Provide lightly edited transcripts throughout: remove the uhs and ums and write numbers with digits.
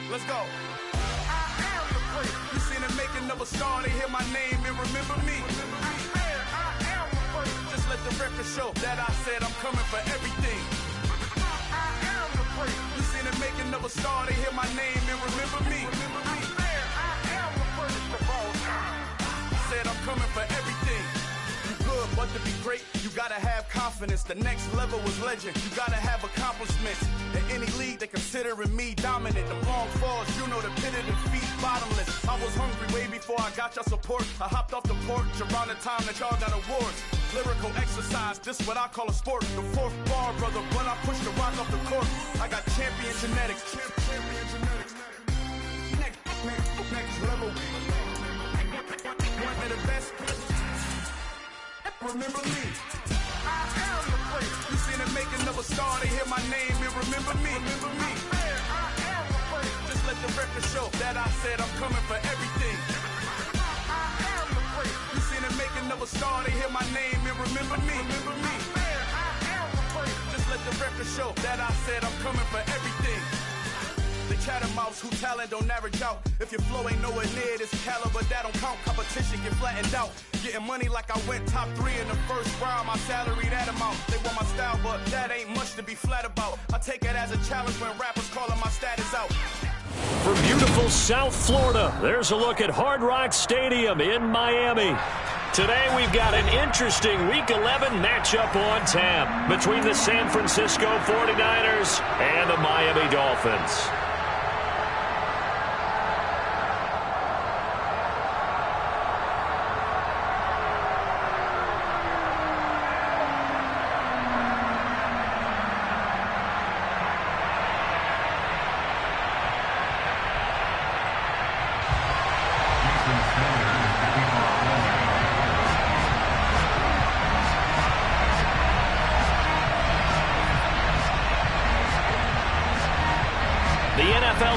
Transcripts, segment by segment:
Let's go. I am the place. You seen the making of a star, they hear my name and remember me. I am the place. Just let the record show that I said I'm coming for everything. I am the place. You seen the making of a star, they hear my name and remember me. I am the first of all time. Said I'm coming for everything. You good, but to be great, you gotta have confidence. The next level was legend. You gotta have accomplishments. In any league, they considering me dominant. The long falls, you know the pit of defeat, bottomless. I was hungry way before I got your support. I hopped off the porch around the time that y'all got awards. Lyrical exercise, this what I call a sport. The fourth bar, brother, when I push the rock off the court. I got champion genetics. Champion genetics. Next level. One of the best. Remember me. I am the place. You seen the making of a star, they hear my name and remember me. Remember me. I am the place. Just let the record show that I said I'm coming for everything. I am the place. You seen the making of a star, they hear my name and remember me. Remember me. I am the place. Just let the record show that I said I'm coming for everything. The chattermouths who talent don't average out. If your flow ain't nowhere near this caliber, that don't count. Competition get flattened out. Getting money like I went top 3 in the first round. My salary that amount. They want my style, but that ain't much to be flat about. I take it as a challenge when rappers calling my status out. From beautiful South Florida, there's a look at Hard Rock Stadium in Miami. Today we've got an interesting Week 11 matchup on tap between the San Francisco 49ers and the Miami Dolphins.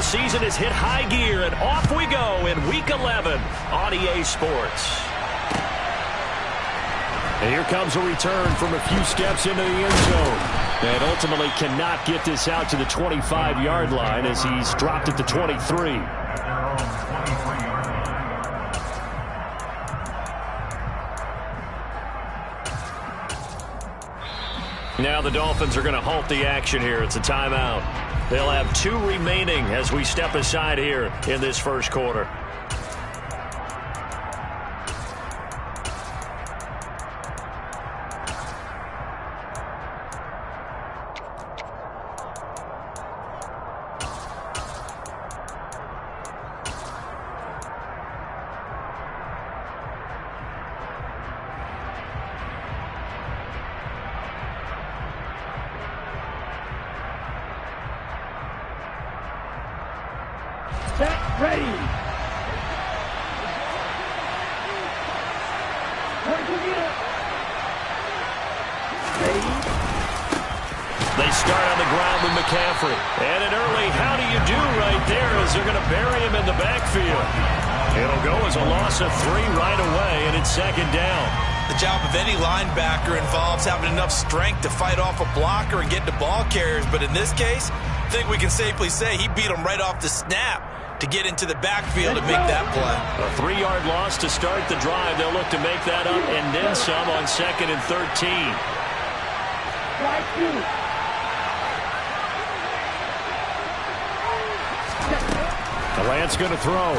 Season has hit high gear, and off we go in Week 11 on EA Sports. And here comes a return from a few steps into the end zone. And ultimately cannot get this out to the 25-yard line as he's dropped at the 23. Now the Dolphins are going to halt the action here. It's a timeout. They'll have 2 remaining as we step aside here in this first quarter. Ready. They start on the ground with McCaffrey. And an early how do you do right there as they're going to bury him in the backfield. It'll go as a loss of 3 right away, and it's second down. The job of any linebacker involves having enough strength to fight off a blocker and get to ball carriers. But in this case, I think we can safely say he beat him right off the snap to get into the backfield and make that play. A 3-yard loss to start the drive. They'll look to make that up and then some on 2nd and 13. Lance going to throw.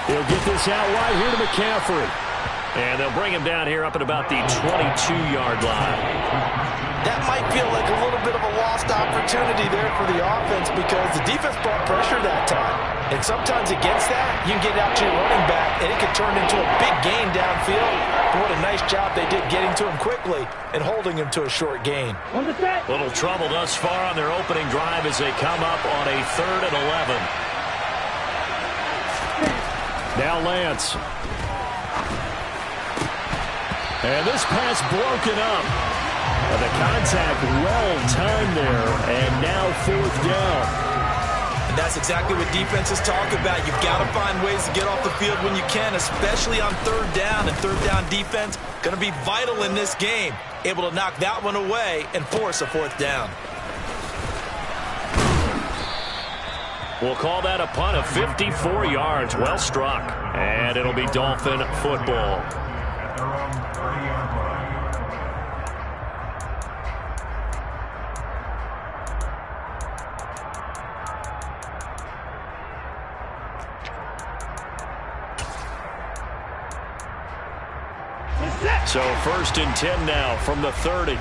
He'll get this out wide here to McCaffrey. And they'll bring him down here up at about the 22-yard line. That might feel like a little bit of a lost opportunity there for the offense because the defense brought pressure that time. And sometimes against that, you can get out to your running back, and it can turn into a big gain downfield. But what a nice job they did getting to him quickly and holding him to a short gain. Little trouble thus far on their opening drive as they come up on a 3rd and 11. Now Lance. And this pass broken up. And the contact well timed there, and now 4th down. And that's exactly what defenses talk about. You've got to find ways to get off the field when you can, especially on 3rd down. And 3rd down defense going to be vital in this game. Able to knock that one away and force a 4th down. We'll call that a punt of 54 yards. Well struck. And it'll be Dolphin football. So 1st and 10 now from the 30.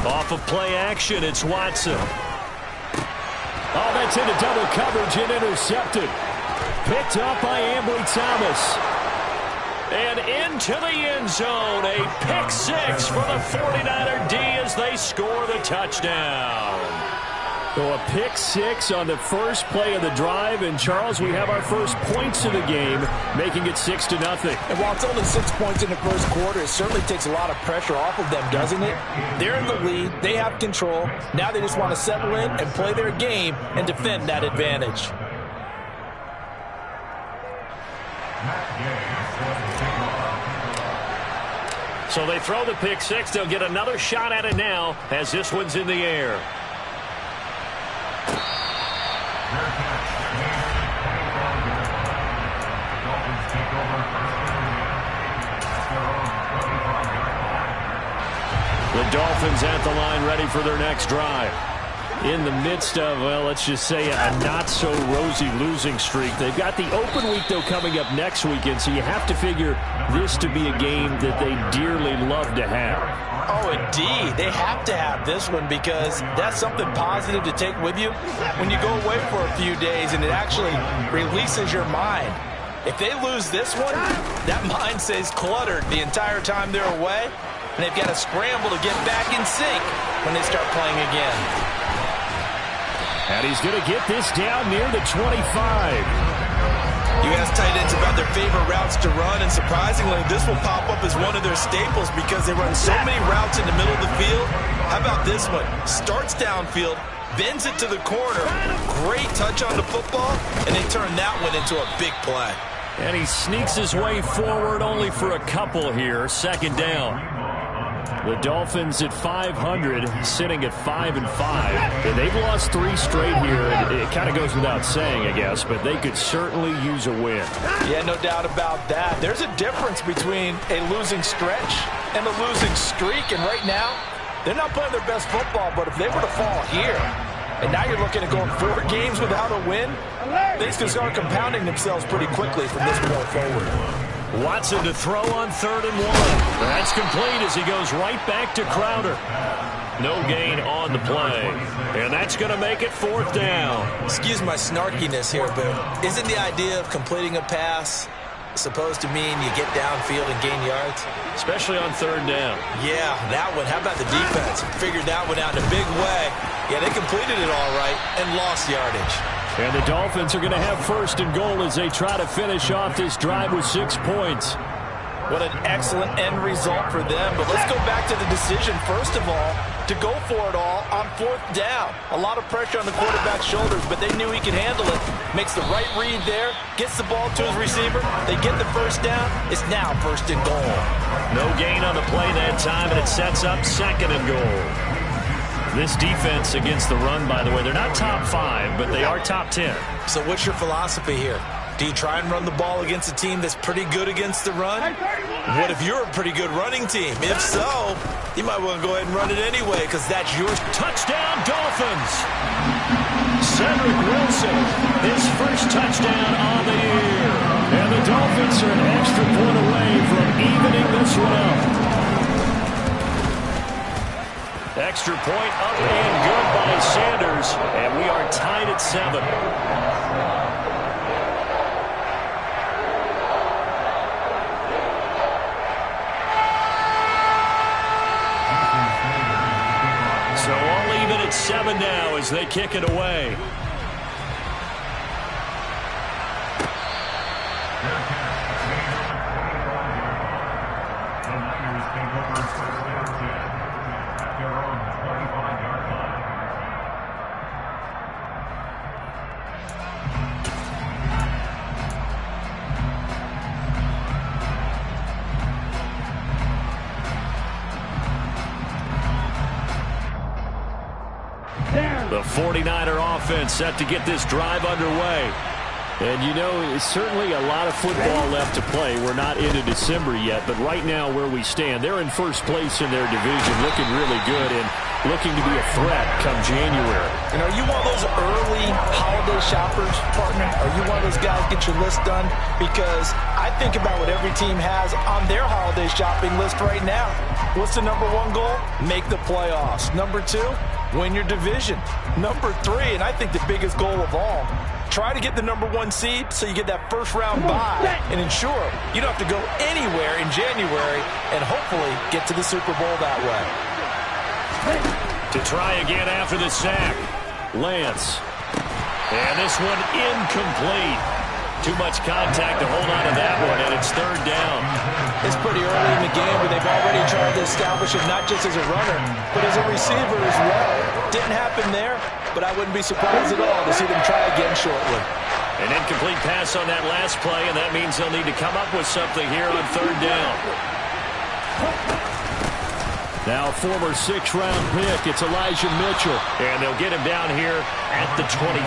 Off of play action, it's Watson. Oh, that's into double coverage and intercepted. Picked up by Ambry Thomas. And into the end zone. A pick six for the 49er D as they score the touchdown. So a pick six on the first play of the drive. And, Charles, we have our first points of the game, making it 6-0. And while it's only 6 points in the first quarter, it certainly takes a lot of pressure off of them, doesn't it? They're in the lead. They have control. Now they just want to settle in and play their game and defend that advantage. So they throw the pick six. They'll get another shot at it now as this one's in the air. The Dolphins at the line ready for their next drive. In the midst of, well, let's just say a not-so-rosy losing streak. They've got the open week, though, coming up next weekend, so you have to figure this to be a game that they dearly love to have. Oh, indeed. They have to have this one because that's something positive to take with you when you go away for a few days, and it actually releases your mind. If they lose this one, that mind stays cluttered the entire time they're away, and they've got to scramble to get back in sync when they start playing again. And he's going to get this down near the 25. You ask tight ends about their favorite routes to run, and surprisingly, this will pop up as one of their staples because they run so many routes in the middle of the field. How about this one? Starts downfield, bends it to the corner, great touch on the football, and they turn that one into a big play. And he sneaks his way forward only for a couple here. 2nd down. The Dolphins at 500, sitting at 5-5. And they've lost 3 straight here. It kind of goes without saying, I guess, but they could certainly use a win. Yeah, no doubt about that. There's a difference between a losing stretch and a losing streak. And right now, they're not playing their best football, but if they were to fall here, and now you're looking at going 4 games without a win, things can start compounding themselves pretty quickly from this point forward. Watson to throw on 3rd and 1. That's complete as he goes right back to Crowder. No gain on the play. And that's going to make it 4th down. Excuse my snarkiness here, but isn't the idea of completing a pass supposed to mean you get downfield and gain yards? Especially on 3rd down. Yeah, that one. How about the defense? Figured that one out in a big way. Yeah, they completed it all right and lost yardage. And the Dolphins are going to have 1st and goal as they try to finish off this drive with 6 points. What an excellent end result for them. But let's go back to the decision, first of all, to go for it all on 4th down. A lot of pressure on the quarterback's shoulders, but they knew he could handle it. Makes the right read there, gets the ball to his receiver. They get the 1st down. It's now 1st and goal. No gain on the play that time, and it sets up 2nd and goal. This defense against the run, by the way, they're not top 5, but they are top 10. So what's your philosophy here? Do you try and run the ball against a team that's pretty good against the run? What if you're a pretty good running team? If so, you might want to go ahead and run it anyway because that's your touchdown, Dolphins. Cedric Wilson, his first touchdown on the year. And the Dolphins are an extra point away from evening this one up. Extra point up and good by Sanders, and we are tied at 7. So all even at 7 now as they kick it away. The 49er offense set to get this drive underway. And, you know, it's certainly a lot of football left to play. We're not into December yet, but right now where we stand, they're in first place in their division, looking really good and looking to be a threat come January. And are you one of those early holiday shoppers, partner? Are you one of those guys get your list done? Because I think about what every team has on their holiday shopping list right now. What's the number one goal? Make the playoffs. Number two, win your division. Number three, and I think the biggest goal of all, try to get the number one seed so you get that first round bye and ensure you don't have to go anywhere in January and hopefully get to the Super Bowl that way. To try again after the sack, Lance. And this one incomplete. Too much contact to hold on to that one, and it's third down. It's pretty early in the game, but they've already tried to establish it not just as a runner, but as a receiver as well. Didn't happen there, but I wouldn't be surprised at all to see them try again shortly. An incomplete pass on that last play, and that means they'll need to come up with something here on third down. Now, former sixth-round pick, it's Elijah Mitchell. And they'll get him down here at the 23.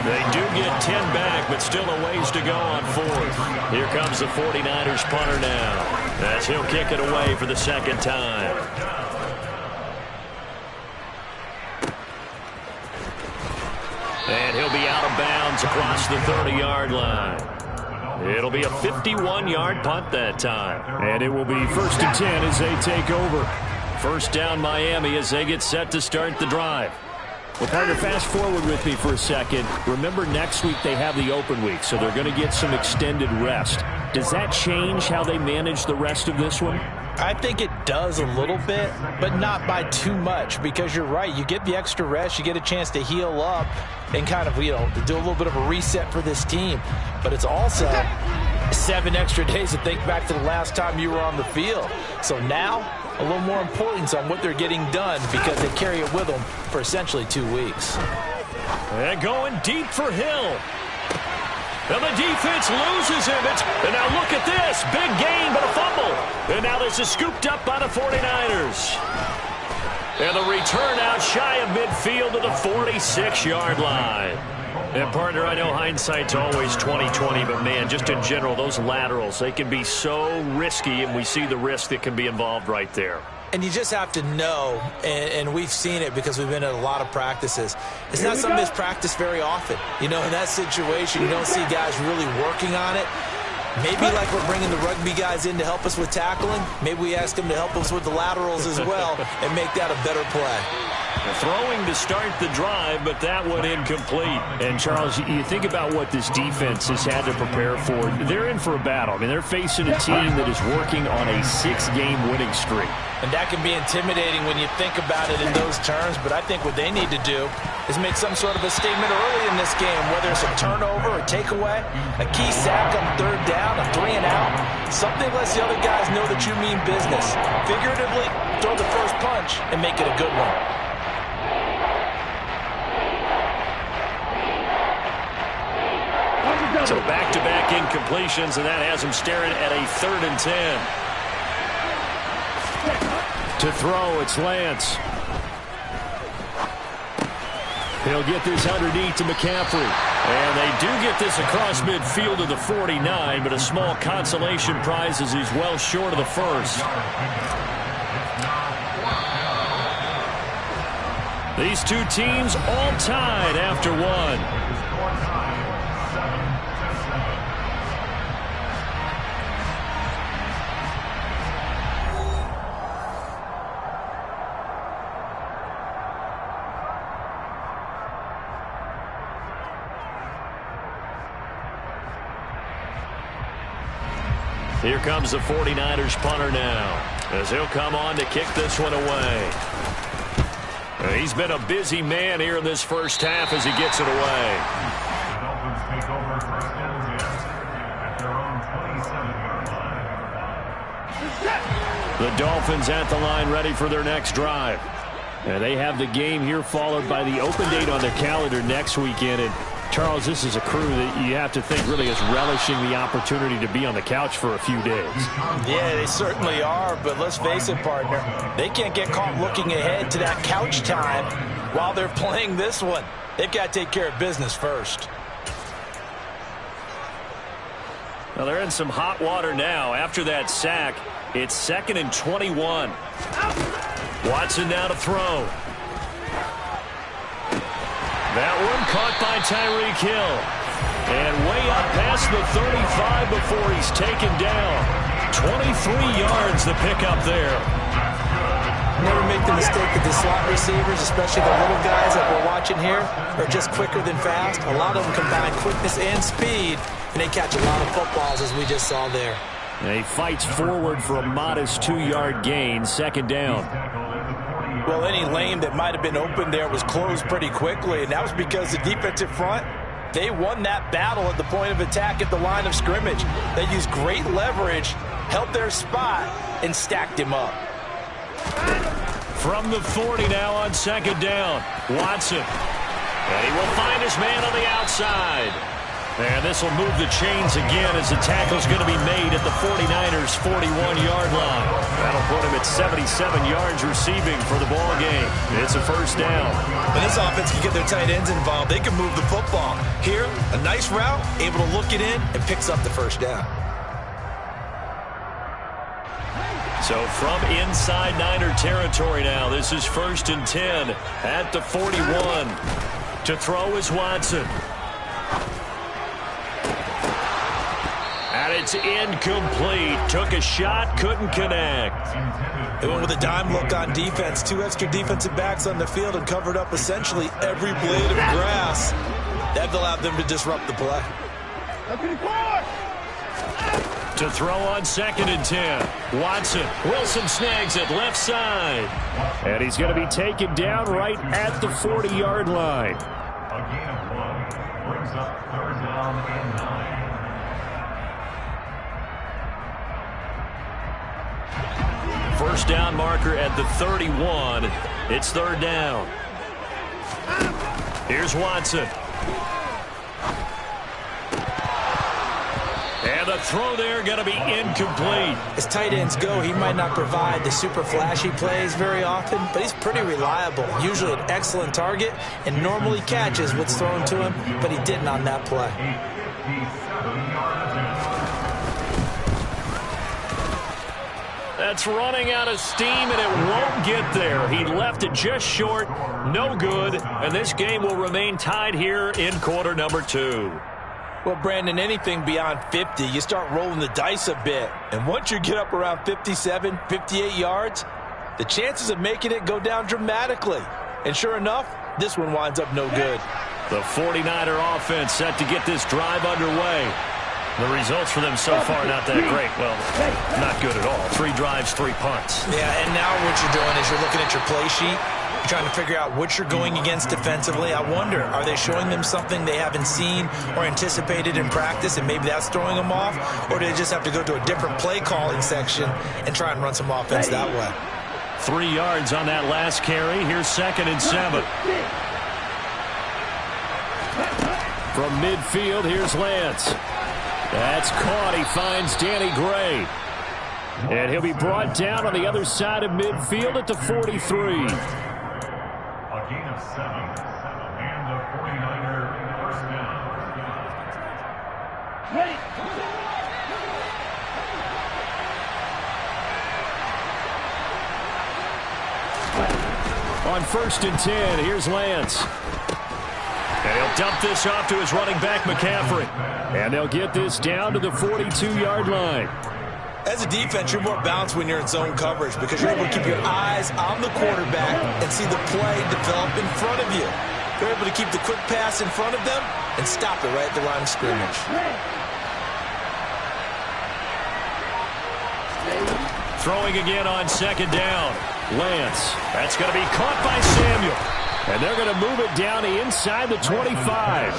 They do get 10 back, but still a ways to go on fourth. Here comes the 49ers punter now, as he'll kick it away for the second time. And he'll be out of bounds across the 30-yard line. It'll be a 51-yard punt that time. And it will be 1st and 10 as they take over. First down Miami as they get set to start the drive. Well, partner, fast forward with me for a second. Remember, next week they have the open week, so they're going to get some extended rest. Does that change how they manage the rest of this one? I think it does a little bit, but not by too much, because you're right. You get the extra rest. You get a chance to heal up and kind of, you know, do a little bit of a reset for this team. But it's also 7 extra days to think back to the last time you were on the field. So now, a little more importance on what they're getting done because they carry it with them for essentially 2 weeks. And going deep for Hill. And the defense loses him. And now look at this. Big gain, but a fumble. And now this is scooped up by the 49ers. And the return out shy of midfield to the 46-yard line. And, partner, I know hindsight's always 20/20, but, man, just in general, those laterals, they can be so risky, and we see the risk that can be involved right there. And you just have to know, and we've seen it because we've been at a lot of practices. It's not something that's practiced very often. You know, in that situation, you don't see guys really working on it. Maybe like we're bringing the rugby guys in to help us with tackling, maybe we ask them to help us with the laterals as well and make that a better play. Throwing to start the drive, but that one incomplete. And, Charles, you think about what this defense has had to prepare for. They're in for a battle. I mean, they're facing a team that is working on a 6-game winning streak. And that can be intimidating when you think about it in those terms, but I think what they need to do is make some sort of a statement early in this game, whether it's a turnover or takeaway, a key sack on third down, a 3 and out, something lets the other guys know that you mean business. Figuratively, throw the first punch and make it a good one. So back-to-back incompletions, and that has him staring at a 3rd and 10. To throw, it's Lance. He'll get this underneath to McCaffrey. And they do get this across midfield to the 49, but a small consolation prize as he's well short of the first. These two teams all tied after one. Here comes the 49ers punter now, as he'll come on to kick this one away. He's been a busy man here in this first half as he gets it away. The Dolphins at the line ready for their next drive. And they have the game here followed by the open date on their calendar next weekend. And Charles, this is a crew that you have to think really is relishing the opportunity to be on the couch for a few days. Yeah, they certainly are, but let's face it, partner. They can't get caught looking ahead to that couch time while they're playing this one. They've got to take care of business first. Well, they're in some hot water now. After that sack, it's 2nd and 21. Watson now to throw. That one caught by Tyreek Hill. And way up past the 35 before he's taken down. 23 yards the pickup there. Never make the mistake that the slot receivers, especially the little guys that we're watching here, are just quicker than fast. A lot of them combine quickness and speed, and they catch a lot of footballs, as we just saw there. And he fights forward for a modest 2-yard gain, 2nd down. Well, any lane that might have been open there was closed pretty quickly, and that was because the defensive front, they won that battle at the point of attack at the line of scrimmage. They used great leverage, held their spot, and stacked him up. From the 40 now on 2nd down, Watson. And he will find his man on the outside. And this will move the chains again as the tackle's going to be made at the 49ers' 41-yard line. That'll put him at 77 yards receiving for the ball game. It's a 1st down. When this offense can get their tight ends involved, they can move the football. Here, a nice route, able to look it in, and picks up the 1st down. So from inside Niner territory now, this is 1st and 10 at the 41. To throw is Watson. And it's incomplete. Took a shot, couldn't connect. They went with a dime look on defense. 2 extra defensive backs on the field and covered up essentially every blade of grass. That allowed them to disrupt the play. To throw on 2nd and 10. Watson. Wilson snags it left side. And he's going to be taken down right at the 40-yard line. A gain of 1 brings up 3rd down and 9. First down marker at the 31. It's 3rd down. Here's Watson. And the throw there going to be incomplete. As tight ends go, he might not provide the super flashy plays very often, but he's pretty reliable. Usually an excellent target and normally catches what's thrown to him, but he didn't on that play. That's running out of steam, and it won't get there. He left it just short, no good, and this game will remain tied here in quarter number 2. Well, Brandon, anything beyond 50, you start rolling the dice a bit. And once you get up around 57, 58 yards, the chances of making it go down dramatically. And sure enough, this one winds up no good. The 49er offense set to get this drive underway. The results for them so far not that great. Well, not good at all. 3 drives, 3 punts. Yeah, and now what you're doing is you're looking at your play sheet. You're trying to figure out what you're going against defensively. I wonder, are they showing them something they haven't seen or anticipated in practice, and maybe that's throwing them off? Or do they just have to go to a different play calling section and try and run some offense that way? 3 yards on that last carry. Here's 2nd and 7. From midfield, here's Lance. That's caught. He finds Danny Gray. And he'll be brought down on the other side of midfield at the 43. A gain of 7. And the 49er 1st down. On 1st and 10, here's Lance. And he'll dump this off to his running back, McCaffrey. And they'll get this down to the 42-yard line. As a defense, you're more balanced when you're in zone coverage because you're able to keep your eyes on the quarterback and see the play develop in front of you. You're able to keep the quick pass in front of them and stop it right at the line of scrimmage. Throwing again on 2nd down. Lance. That's going to be caught by Samuel. And they're going to move it down to inside the 25.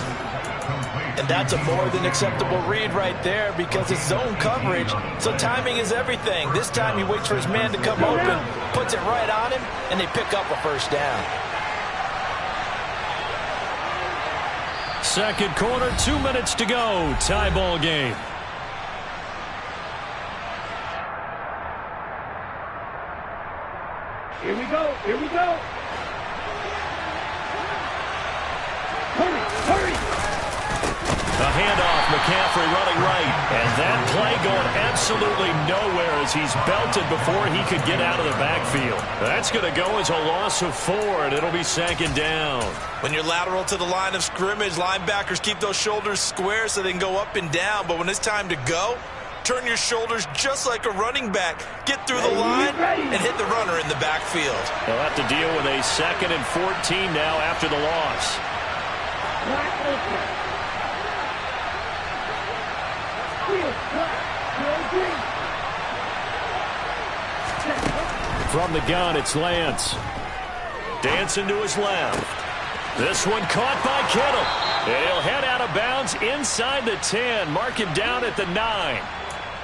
And that's a more than acceptable read right there because it's zone coverage, so timing is everything. This time he waits for his man to come open, puts it right on him, and they pick up a 1st down. 2nd quarter, 2 minutes to go. Tie ball game. Here we go. Here we go. handoff. McCaffrey running right. And that play going absolutely nowhere as he's belted before he could get out of the backfield. That's going to go as a loss of 4, and it'll be 2nd down. When you're lateral to the line of scrimmage, linebackers keep those shoulders square so they can go up and down. But when it's time to go, turn your shoulders just like a running back. Get through the line and hit the runner in the backfield. They'll have to deal with a 2nd and 14 now after the loss. From the gun, it's Lance. Dancing to his left. This one caught by Kittle. And he'll head out of bounds inside the 10. Mark him down at the 9.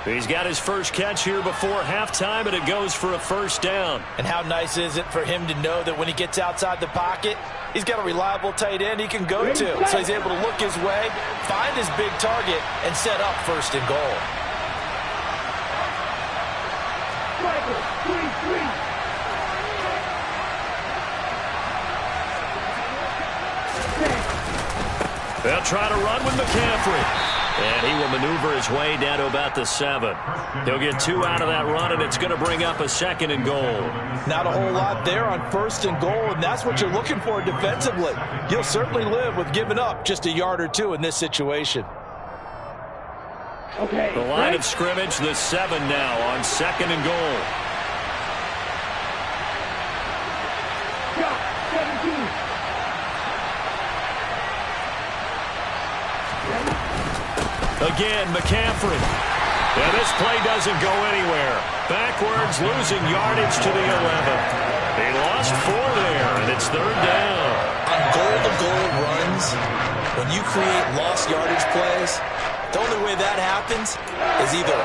He's got his first catch here before halftime, and it goes for a 1st down. And how nice is it for him to know that when he gets outside the pocket, he's got a reliable tight end he can go to. So he's able to look his way, find his big target, and set up 1st and goal. They'll try to run with McCaffrey. And he will maneuver his way down to about the 7. He'll get 2 out of that run, and it's going to bring up a 2nd and goal. Not a whole lot there on 1st and goal, and that's what you're looking for defensively. You'll certainly live with giving up just a yard or 2 in this situation. Okay. The line of scrimmage, the 7 now on 2nd and goal. Again, McCaffrey. And this play doesn't go anywhere. Backwards, losing yardage to the 11. They lost 4 there, and it's 3rd down. On goal-to-goal runs, when you create lost yardage plays, the only way that happens is either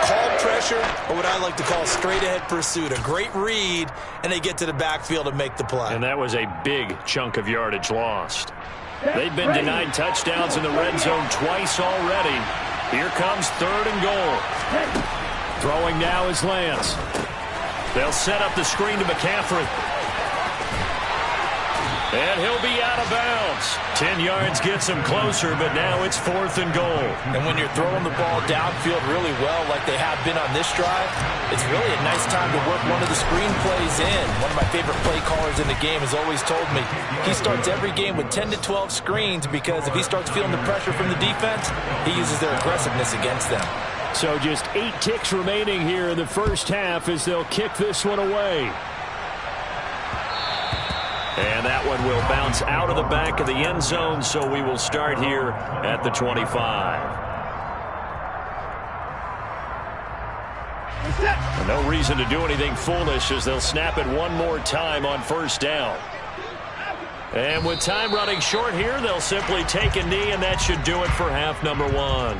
called pressure or what I like to call straight-ahead pursuit. A great read, and they get to the backfield and make the play. And that was a big chunk of yardage lost. They've been denied touchdowns in the red zone twice already. Here comes 3rd and goal. Throwing now is Lance. They'll set up the screen to McCaffrey. And he'll be out of bounds. 10 yards gets him closer, but now it's 4th and goal. And when you're throwing the ball downfield really well like they have been on this drive, it's really a nice time to work one of the screen plays in. One of my favorite play callers in the game has always told me he starts every game with 10 to 12 screens because if he starts feeling the pressure from the defense, he uses their aggressiveness against them. So just 8 ticks remaining here in the first half as they'll kick this one away. And that one will bounce out of the back of the end zone, so we will start here at the 25. No reason to do anything foolish as they'll snap it one more time on 1st down. And with time running short here, they'll simply take a knee, and that should do it for half number 1.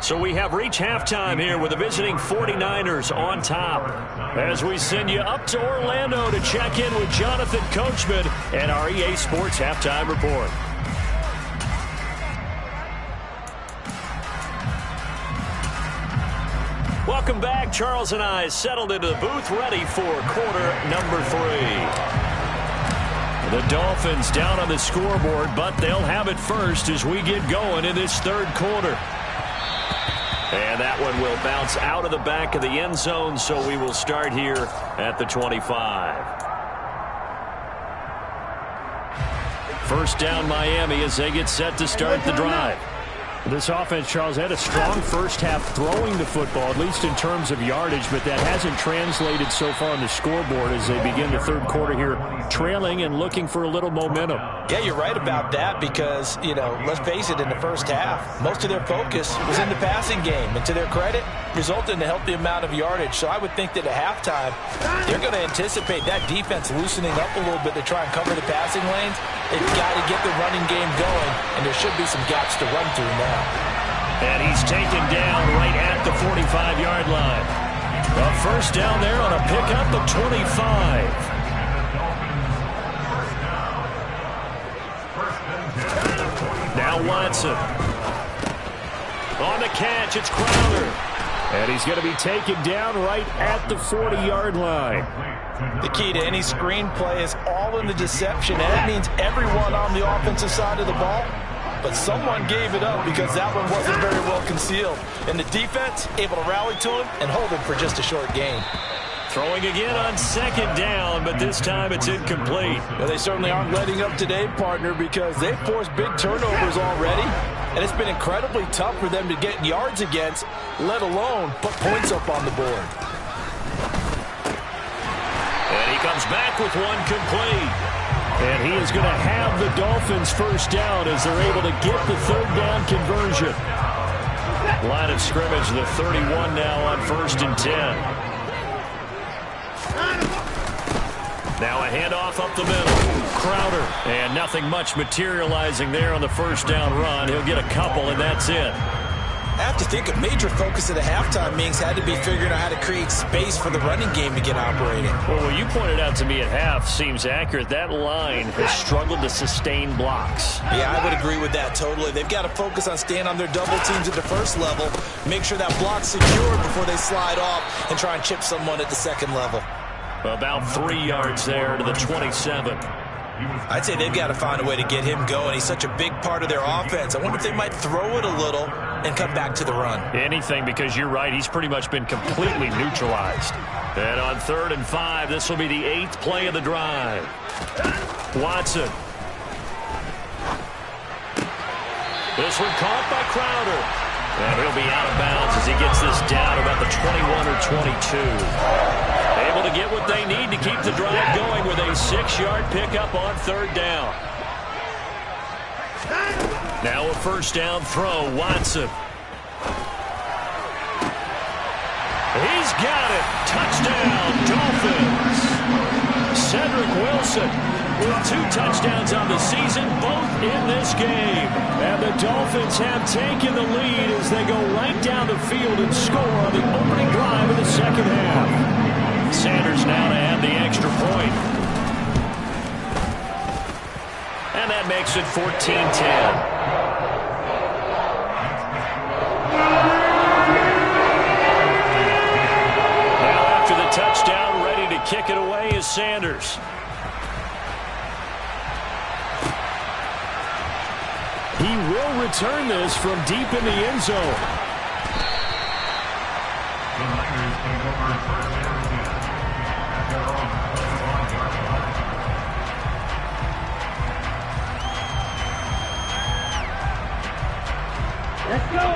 So we have reached halftime here with the visiting 49ers on top. As we send you up to Orlando to check in with Jonathan Coachman and our EA Sports Halftime Report. Welcome back. Charles and I settled into the booth ready for quarter number 3. The Dolphins down on the scoreboard, but they'll have it first as we get going in this 3rd quarter. And that one will bounce out of the back of the end zone, so we will start here at the 25. 1st down Miami as they get set to start the drive. This offense, Charles, had a strong first half throwing the football, at least in terms of yardage, but that hasn't translated so far on the scoreboard as they begin the 3rd quarter here, trailing and looking for a little momentum. Yeah, you're right about that because, you know, let's face it, in the first half, most of their focus was in the passing game, and to their credit, resulted in a healthy amount of yardage. So I would think that at halftime, they're going to anticipate that defense loosening up a little bit to try and cover the passing lanes. They've got to get the running game going, and there should be some gaps to run through now. And he's taken down right at the 45-yard line. A 1st down there on a pickup of 25. Now Watson. On the catch, it's Crowder. And he's going to be taken down right at the 40-yard line. The key to any screen play is all in the deception, and that means everyone on the offensive side of the ball but someone gave it up because that one wasn't very well concealed. And the defense able to rally to him and hold him for just a short gain. Throwing again on second down, but this time it's incomplete. Well, they certainly aren't letting up today, partner, because they've forced big turnovers already, and it's been incredibly tough for them to get yards against, let alone put points up on the board. And he comes back with one complete. And he is going to have the Dolphins first down as they're able to get the third down conversion. Line of scrimmage, the 31 now on 1st and 10. Now a handoff up the middle. Crowder. And nothing much materializing there on the first down run. He'll get a couple, and that's it. I have to think a major focus of the halftime meetings had to be figuring out how to create space for the running game to get operating. Well, what you pointed out to me at half seems accurate. That line has struggled to sustain blocks. Yeah, I would agree with that totally. They've got to focus on staying on their double teams at the first level, make sure that block's secured before they slide off and try and chip someone at the second level. About 3 yards there to the 27. I'd say they've got to find a way to get him going. He's such a big part of their offense. I wonder if they might throw it a little and come back to the run. Anything, because you're right. He's pretty much been completely neutralized. And on 3rd and 5, this will be the 8th play of the drive. Watson. This one caught by Crowder. And he'll be out of bounds as he gets this down about the 21 or 22. Able to get what they need to keep the drive going with a 6-yard pickup on 3rd down. Now a first down throw, Watson. He's got it. Touchdown, Dolphins. Cedric Wilson with 2 touchdowns on the season, both in this game. And the Dolphins have taken the lead as they go right down the field and score on the opening drive of the second half. Sanders now to add the extra point. And that makes it 14-10. Now after the touchdown, ready to kick it away is Sanders. He will return this from deep in the end zone. The Niners take over 1st and 10 at their own 31-yard line.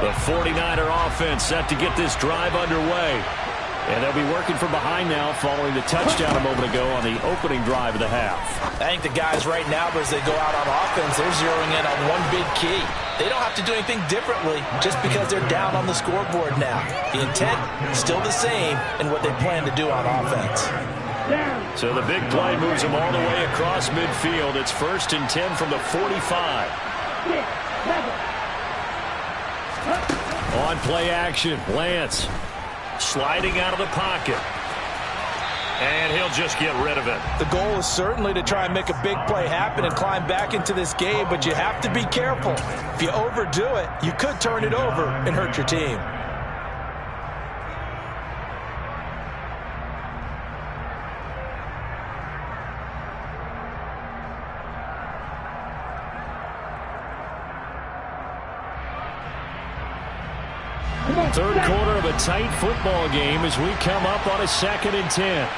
The 49er offense set to get this drive underway. And they'll be working from behind now following the touchdown a moment ago on the opening drive of the half. I think the guys right now, as they go out on offense, they're zeroing in on one big key. They don't have to do anything differently just because they're down on the scoreboard now. The intent is still the same in what they plan to do on offense. So the big play moves them all the way across midfield. It's 1st and 10 from the 45. On play action, Lance sliding out of the pocket. And he'll just get rid of it. The goal is certainly to try and make a big play happen and climb back into this game, but you have to be careful. If you overdo it, you could turn it over and hurt your team. Third quarter of a tight football game as we come up on a 2nd and 10.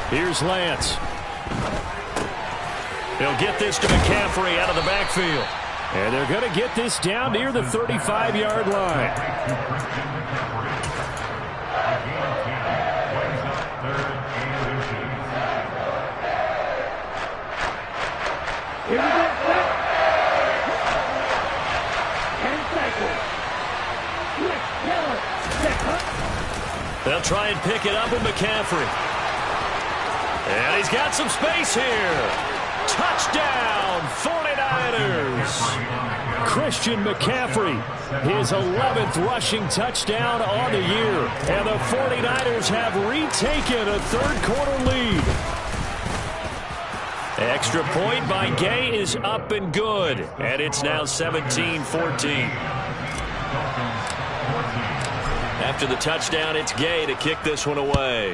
Here's Lance. He'll get this to McCaffrey out of the backfield. And they're going to get this down near the 35-yard line. Here we go. They'll try and pick it up with McCaffrey. And he's got some space here. Touchdown, 49ers. Christian McCaffrey, his 11th rushing touchdown on the year. And the 49ers have retaken a third-quarter lead. Extra point by Gay is up and good. And it's now 17-14. After the touchdown, it's Gay to kick this one away.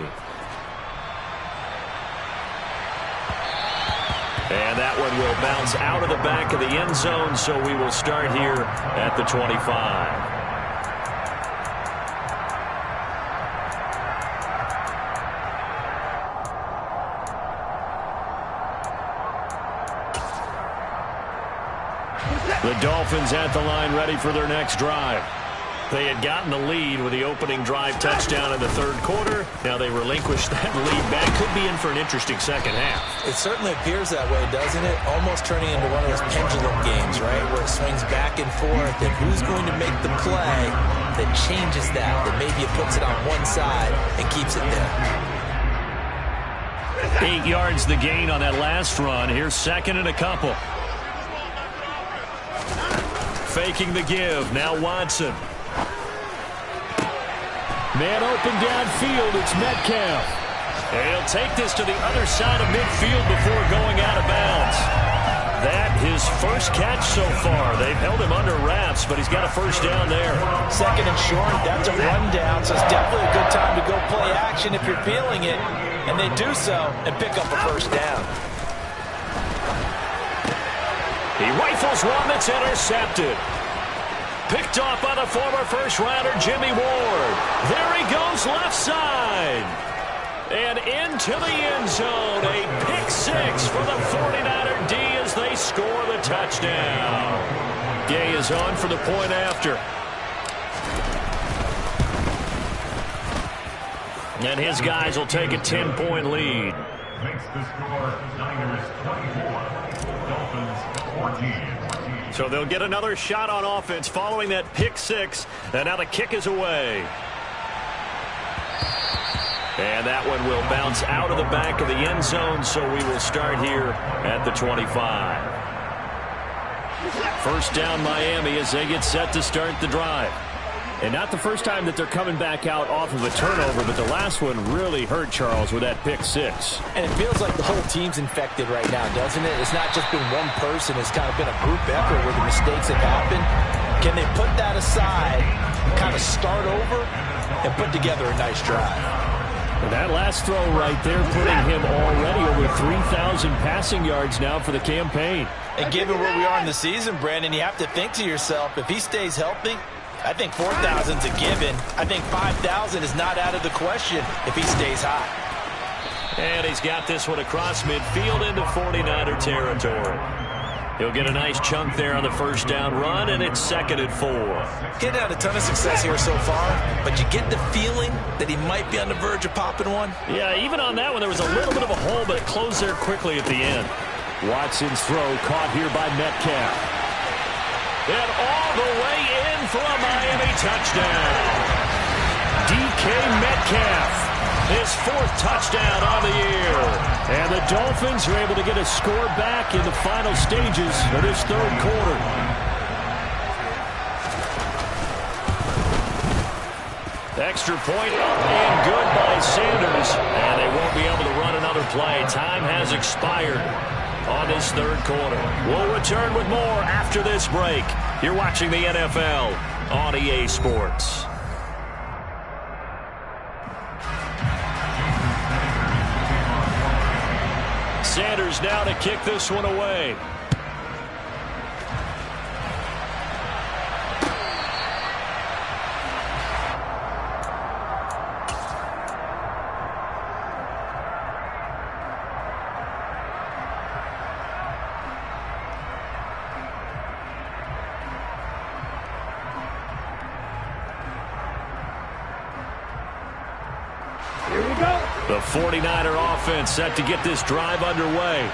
And that that one will bounce out of the back of the end zone, so we will start here at the 25. The Dolphins at the line ready for their next drive. They had gotten the lead with the opening drive touchdown in the third quarter. Now they relinquished that lead back. Could be in for an interesting second half. It certainly appears that way, doesn't it? Almost turning into one of those pendulum games, right, where it swings back and forth, and who's going to make the play that changes that maybe it puts it on one side and keeps it there. 8 yards the gain on that last run. Here's second and a couple. Faking the give. Now Watson. Man open downfield. It's Metcalf. And he'll take this to the other side of midfield before going out of bounds. That his first catch so far. They've held him under wraps, but he's got a first down there. Second and short. That's a rundown, so it's definitely a good time to go play action if you're feeling it. And they do so and pick up a first down. He rifles one that's intercepted. Picked off by the former first-rounder Jimmy Ward. There he goes left side. And into the end zone. A pick six for the 49er D as they score the touchdown. Gay is on for the point after. And his guys will take a 10-point lead. Makes the score Niners 24, Dolphins 14. So they'll get another shot on offense following that pick six. And now the kick is away. And that one will bounce out of the back of the end zone, so we will start here at the 25. First down Miami as they get set to start the drive. And not the first time that they're coming back out off of a turnover, but the last one really hurt Charles with that pick six. And it feels like the whole team's infected right now, doesn't it? It's not just been one person. It's kind of been a group effort where the mistakes have happened. Can they put that aside, kind of start over, and put together a nice drive? And that last throw right there putting him already over 3,000 passing yards now for the campaign. And given where we are in the season, Brandon, you have to think to yourself, if he stays healthy, I think 4,000's a given. I think 5,000 is not out of the question if he stays hot. And he's got this one across midfield into 49er territory. He'll get a nice chunk there on the first down run, and it's 2nd and 4. He's had a ton of success here so far, but you get the feeling that he might be on the verge of popping one. Yeah, even on that one, there was a little bit of a hole, but it closed there quickly at the end. Watson's throw caught here by Metcalf. And all the way in for a Miami touchdown. DK Metcalf, his 4th touchdown on the year. And the Dolphins are able to get a score back in the final stages of this third quarter. Extra point up and good by Sanders. And they won't be able to run another play. Time has expired on this third quarter. We'll return with more after this break. You're watching the NFL on EA Sports. Sanders now to kick this one away. The 49er offense set to get this drive underway.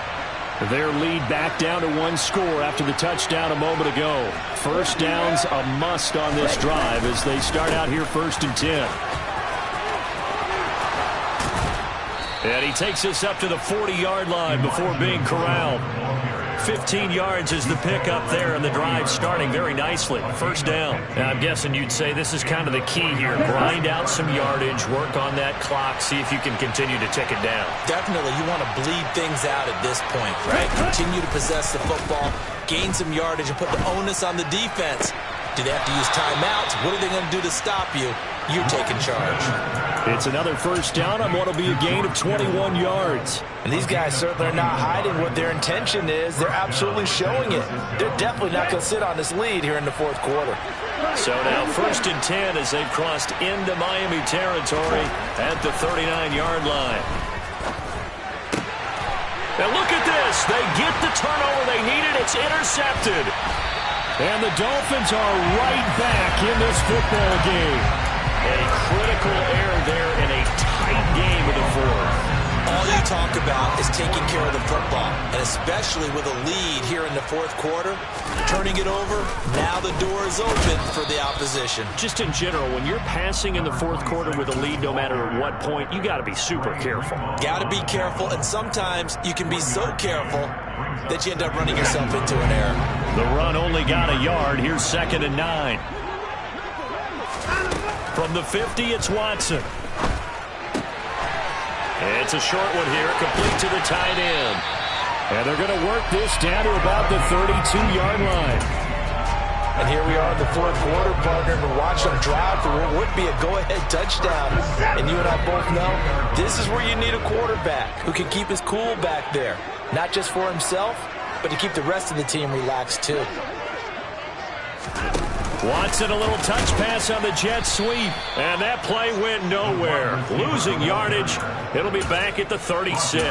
Their lead back down to 1 score after the touchdown a moment ago. First down's a must on this drive as they start out here 1st and 10. And he takes us up to the 40-yard line before being corralled. 15 yards is the pickup there, and the drive starting very nicely. First down. Now, I'm guessing you'd say this is kind of the key here. Grind out some yardage, work on that clock, see if you can continue to tick it down. Definitely. You want to bleed things out at this point, right? Continue to possess the football, gain some yardage, and put the onus on the defense. Do they have to use timeouts? What are they going to do to stop you? You're taking charge. It's another first down on what will be a gain of 21 yards. And these guys certainly are not hiding what their intention is. They're absolutely showing it. They're definitely not going to sit on this lead here in the fourth quarter. So now 1st and 10 as they've crossed into Miami territory at the 39-yard line. And look at this. They get the turnover they needed. It's intercepted. And the Dolphins are right back in this football game. A critical error there in a tight game in the fourth. All you talk about is taking care of the football, and especially with a lead here in the fourth quarter, turning it over, now the door is open for the opposition. Just in general, when you're passing in the fourth quarter with a lead, no matter at what point, you got to be super careful. Got to be careful, and sometimes you can be so careful that you end up running yourself into an error. The run only got a yard. Here's 2nd and 9. From the 50, it's Watson. It's a short one here, complete to the tight end. And they're going to work this down to about the 32-yard line. And here we are in the fourth quarter, partner, to watch them drive for what would be a go-ahead touchdown. And you and I both know this is where you need a quarterback who can keep his cool back there. Not just for himself, but to keep the rest of the team relaxed too. Watson, a little touch pass on the jet sweep, and that play went nowhere. Losing yardage. It'll be back at the 36.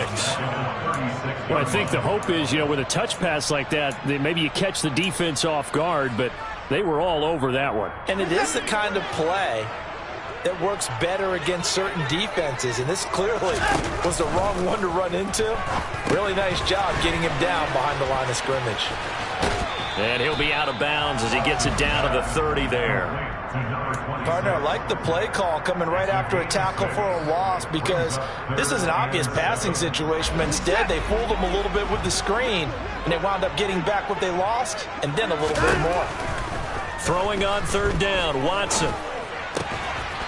Well, I think the hope is, with a touch pass like that, maybe you catch the defense off guard, but they were all over that one. And it is the kind of play that works better against certain defenses, and this clearly was the wrong one to run into. Really nice job getting him down behind the line of scrimmage. And he'll be out of bounds as he gets it down to the 30 there. Partner, I like the play call coming right after a tackle for a loss because this is an obvious passing situation, but instead they fooled him a little bit with the screen, and they wound up getting back what they lost and then a little bit more. Throwing on 3rd down, Watson.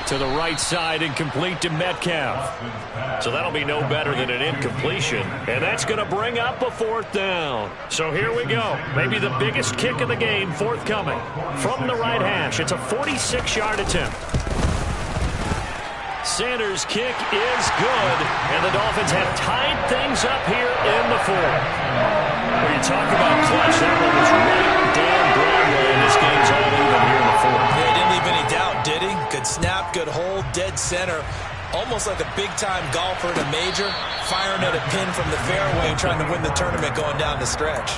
To the right side and complete to Metcalf. So that'll be no better than an incompletion. And that's going to bring up a 4th down. So here we go. Maybe the biggest kick of the game forthcoming. From the right hash, it's a 46-yard attempt. Sanders' kick is good. And the Dolphins have tied things up here in the fourth. When you talk about clutch, that one was right down Broadway, and this game's all even here in the fourth. Yeah, he didn't leave any doubt, did he? Good snap, good hold, dead center. Almost like a big-time golfer in a major, firing at a pin from the fairway, trying to win the tournament going down the stretch.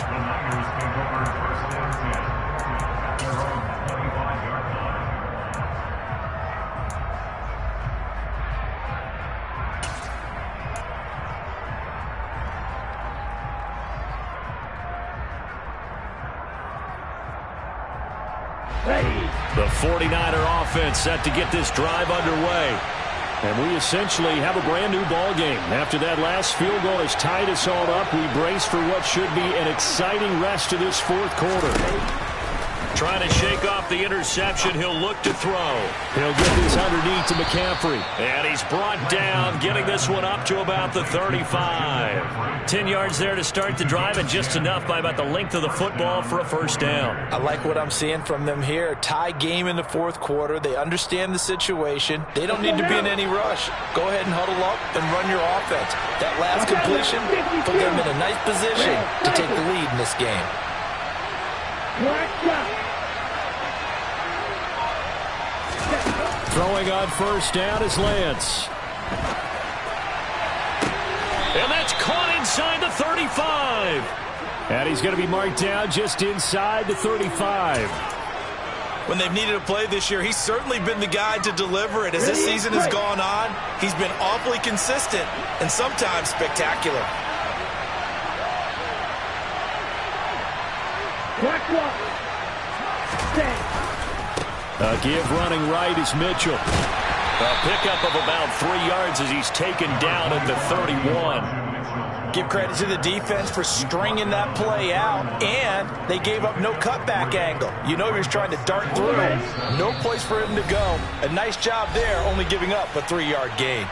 The 49er offense set to get this drive underway. And we essentially have a brand new ball game. After that last field goal has tied us all up, we brace for what should be an exciting rest of this fourth quarter. Trying to shake off the interception. He'll look to throw. He'll get this underneath to McCaffrey. And he's brought down, getting this one up to about the 35. 10 yards there to start the drive, and just enough by about the length of the football for a first down. I like what I'm seeing from them here. Tie game in the fourth quarter. They understand the situation. They don't need to be in any rush. Go ahead and huddle up and run your offense. That last completion put them in a nice position to take the lead in this game. Throwing on first down is Lance. And that's caught inside the 35. And he's going to be marked down just inside the 35. When they've needed a play this year, he's certainly been the guy to deliver it. As this season has gone on, he's been awfully consistent and sometimes spectacular. A give running right is Mitchell. A pickup of about 3 yards as he's taken down at the 31. Give credit to the defense for stringing that play out, and they gave up no cutback angle. You know he was trying to dart through. No place for him to go. A nice job there, only giving up a 3-yard gain.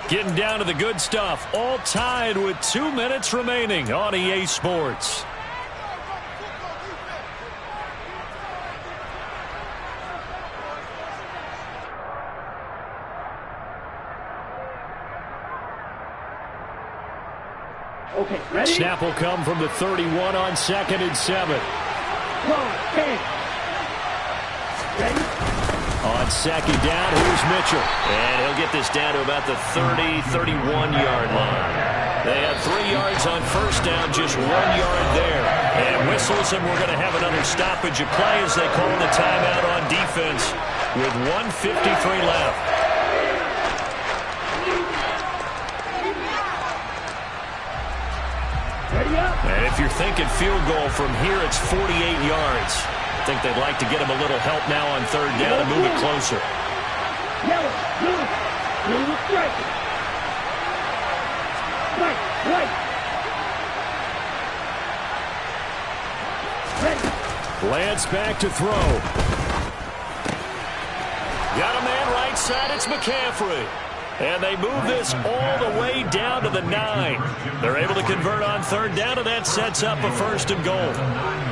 Getting down to the good stuff, all tied with 2 minutes remaining on EA Sports. Okay, ready? Snap will come from the 31 on 2nd and 7. Okay. Ready? On 2nd down, here's Mitchell. And he'll get this down to about the 30, 31-yard line. They had 3 yards on 1st down, just 1 yard there. And whistles, and we're going to have another stoppage of play as they call the timeout on defense with 1:53 left. Ready up. And if you're thinking field goal from here, it's 48 yards. I think they'd like to get him a little help now on 3rd down and move it closer. Yellow, blue, strike. Right. Ready. Lance back to throw. Got a man right side, it's McCaffrey. And they move this all the way down to the 9. They're able to convert on 3rd down, and that sets up a 1st and goal.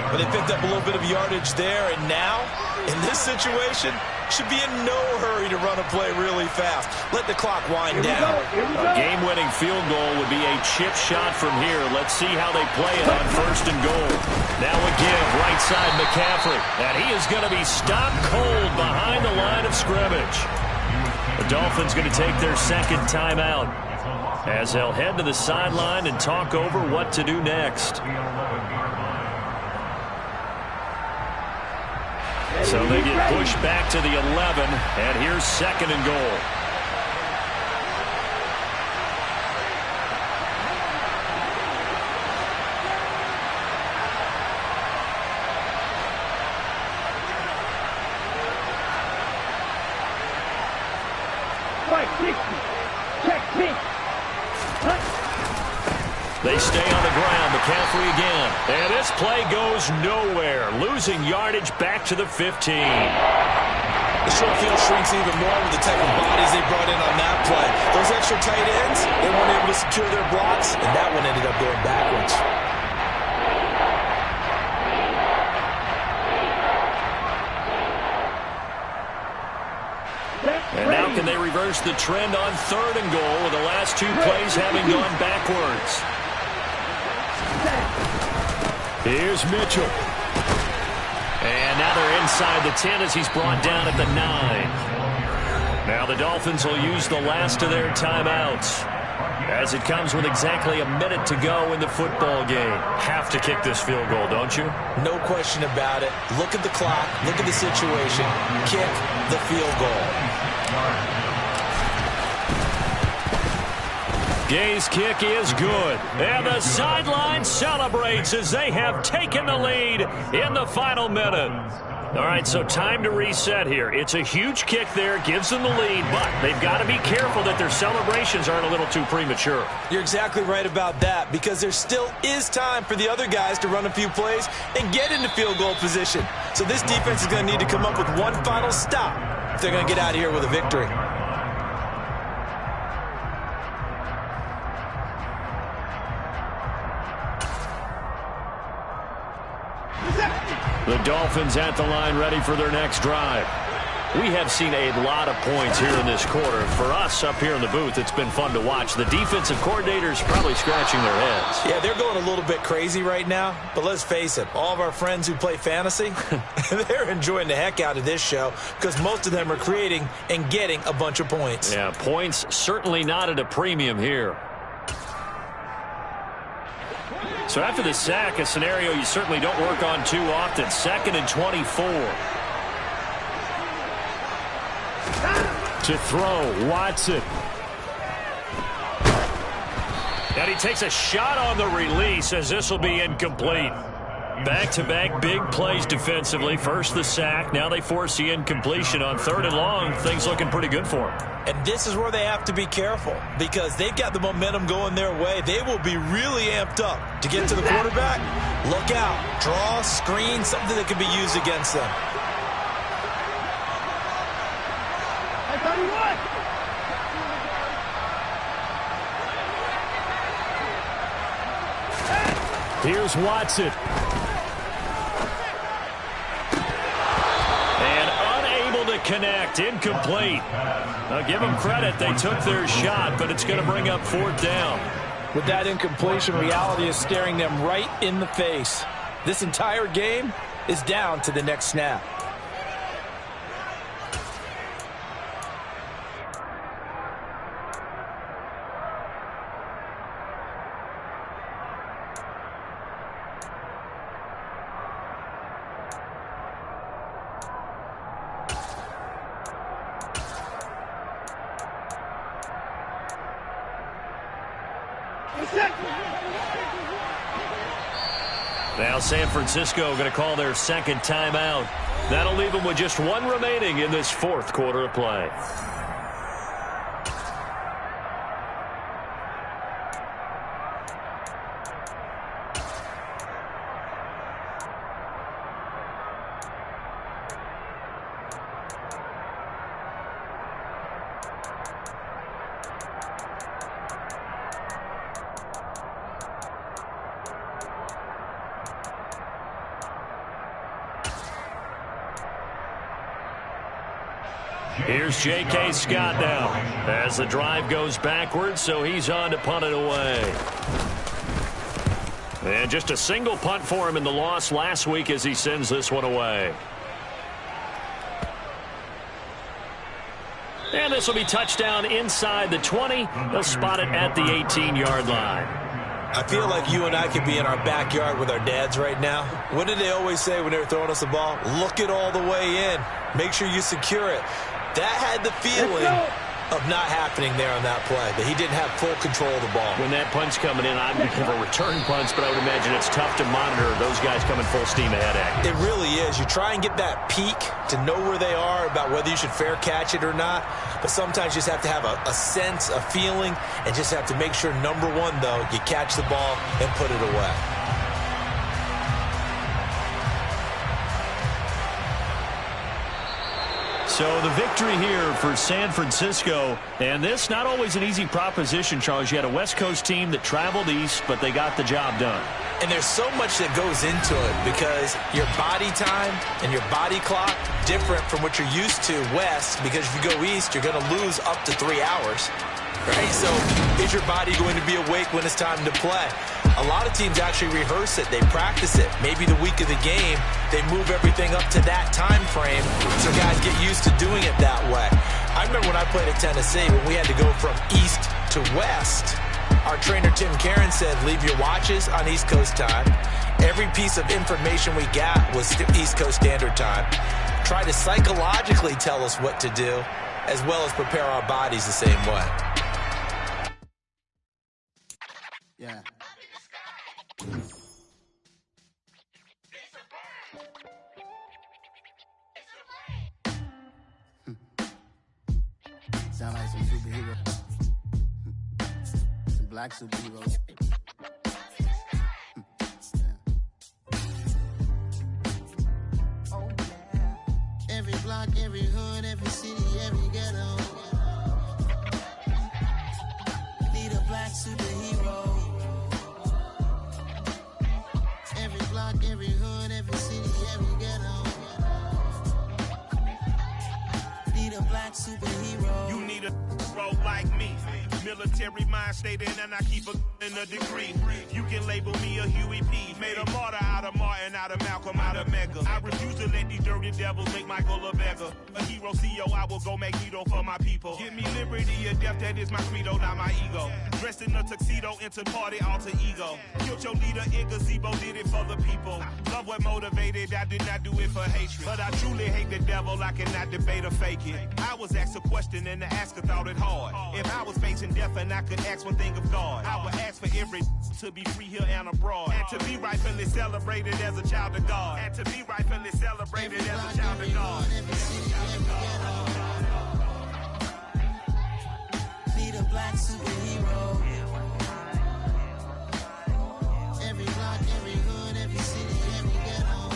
But they picked up a little bit of yardage there, and now, in this situation, should be in no hurry to run a play really fast. Let the clock wind down. A game-winning field goal would be a chip shot from here. Let's see how they play it on 1st and goal. Now a give, right side McCaffrey. And he is going to be stopped cold behind the line of scrimmage. The Dolphins going to take their 2nd timeout as they'll head to the sideline and talk over what to do next. So they get pushed back to the 11, and here's 2nd and goal. They stay on the ground. McCaffrey again. And this play goes nowhere. Losing yardage back to the 15. The short field shrinks even more with the type of bodies they brought in on that play. Those extra tight ends, they weren't able to secure their blocks, and that one ended up going backwards. And now can they reverse the trend on 3rd and goal with the last 2 plays having gone backwards? Here's Mitchell. And now they're inside the 10 as he's brought down at the 9. Now the Dolphins will use the last of their timeouts as it comes with exactly a minute to go in the football game. Have to kick this field goal, don't you? No question about it. Look at the clock. Look at the situation. Kick the field goal. Gay's kick is good. And the sideline celebrates as they have taken the lead in the final minute. All right, so time to reset here. It's a huge kick there, gives them the lead, but they've got to be careful that their celebrations aren't a little too premature. You're exactly right about that, because there still is time for the other guys to run a few plays and get into field goal position. So this defense is going to need to come up with one final stop if they're going to get out of here with a victory. The Dolphins at the line ready for their next drive. We have seen a lot of points here in this quarter. For us up here in the booth, it's been fun to watch. The defensive coordinators probably scratching their heads. Yeah, they're going a little bit crazy right now. But let's face it, all of our friends who play fantasy, they're enjoying the heck out of this show because most of them are creating and getting a bunch of points. Yeah, points certainly not at a premium here. So after the sack, a scenario you certainly don't work on too often. 2nd and 24. To throw, Watson. And he takes a shot on the release as this will be incomplete. Back-to-back big plays defensively. First the sack, now they force the incompletion on 3rd and long. Things looking pretty good for them. And this is where they have to be careful because they've got the momentum going their way. They will be really amped up to get to the quarterback. Look out. Draw, screen, something that can be used against them. Here's Watson. And unable to connect. Incomplete. Now give them credit. They took their shot, but it's going to bring up 4th down. With that incompletion, reality is staring them right in the face. This entire game is down to the next snap. Now San Francisco going to call their second timeout. That'll leave them with just one remaining in this fourth quarter of play. Here's J.K. Scott now as the drive goes backwards, so he's on to punt it away. And just a single punt for him in the loss last week as he sends this one away. And this will be touchdown inside the 20. They'll spot it at the 18-yard line. I feel like you and I could be in our backyard with our dads right now. What did they always say when they were throwing us the ball? Look it all the way in. Make sure you secure it. That had the feeling of not happening there on that play, that he didn't have full control of the ball. When that punt's coming in, I'm looking for return punts, but I would imagine it's tough to monitor those guys coming full steam ahead at you. It really is. You try and get that peek to know where they are, about whether you should fair catch it or not, but sometimes you just have to have a sense, a feeling, and just have to make sure, number one, though, you catch the ball and put it away. So the victory here for San Francisco, and this not always an easy proposition, Charles. You had a West Coast team that traveled east, but they got the job done. And there's so much that goes into it because your body time and your body clock different from what you're used to west, because if you go east, you're going to lose up to 3 hours. Right? So is your body going to be awake when it's time to play? A lot of teams actually rehearse it. They practice it. Maybe the week of the game, they move everything up to that time frame so guys get used to doing it that way. I remember when I played at Tennessee, when we had to go from east to west, our trainer Tim Karen said, leave your watches on East Coast time. Every piece of information we got was East Coast Standard Time. Try to psychologically tell us what to do, as well as prepare our bodies the same way. Yeah. Sound like some superheroes. Some black superheroes. Oh, yeah. Every block, every hood, every city, every ghetto. Need a black superhero. Every block, every hood, every city, every ghetto. Need a black superhero. You need a role like me. Military mind stated, and I keep a degree. You can label me a Huey P. Made a martyr out of Martin, out of Malcolm, out of Mega. I refuse to let these dirty devils make Michael a beggar. A hero CEO, I will go Magneto for my people. Give me liberty or death, that is my credo, not my ego. Dressed in a tuxedo, into party, alter ego. Killed your leader in gazebo, did it for the people. Love what motivated, I did not do it for hatred. But I truly hate the devil, I cannot debate or fake it. I was asked a question and the asker thought it hard. If I was facing death and I could ask one thing of God, I would ask for every to be free here and abroad, and to be rightfully celebrated as a child of God, and to be rightfully celebrated as a child of God. Need a black superhero. Every block, every hood, every city, every ghetto.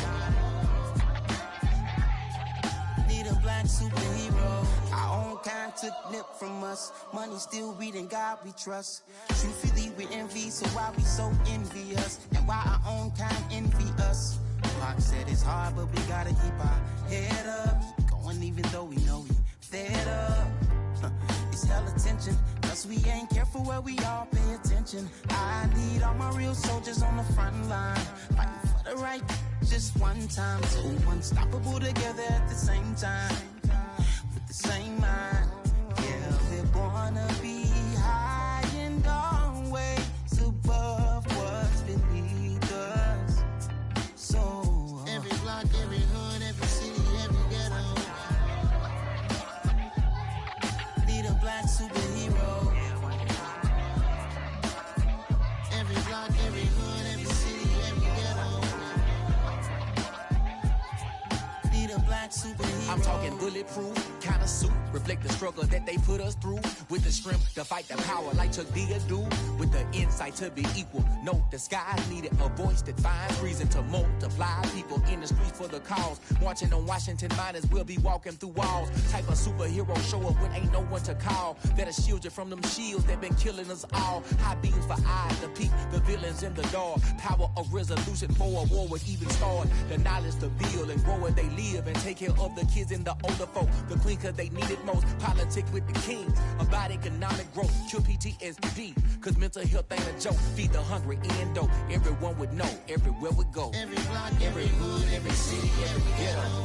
Need a black superhero. Our own kind took nip from us. Money still reading God we trust. Truthfully we envy, so why we so envious? And why our own kind envy us? Pac said it's hard, but we gotta keep our head up. Keep going even though we know we fed up. keeps hella tension. Plus we ain't careful where we all pay attention. I need all my real soldiers on the front line, fighting for the right just one time. So unstoppable together at the same time, with the same mind. Yeah, we're gonna be high and always above what's beneath us. So every block, every hood, every city, every ghetto need a black superhero. Every block, every hood, every city, every ghetto need a black superhero. I'm talking bulletproof kind of suit, reflect the struggle that they put us through, with the strength to fight the power like Chuck D do, with the insight to be equal. No disguise needed, a voice that finds reason to multiply. People in the streets for the cause, marching on Washington miners, we'll be walking through walls. Type of superhero show up when ain't no one to call, that'll shield you from them shields that been killing us all. High beams for eyes to peep the villains in the dark. Power of resolution for a war would even start. The knowledge to build and grow where they live, and take care of the kids and the older folk. The queen cause they need it most. Politic with the kings about economic growth. Cure PTSD cause mental health ain't a joke. Feed the hungry and dope. Everyone would know everywhere we go. Every block, every hood, every city, every ghetto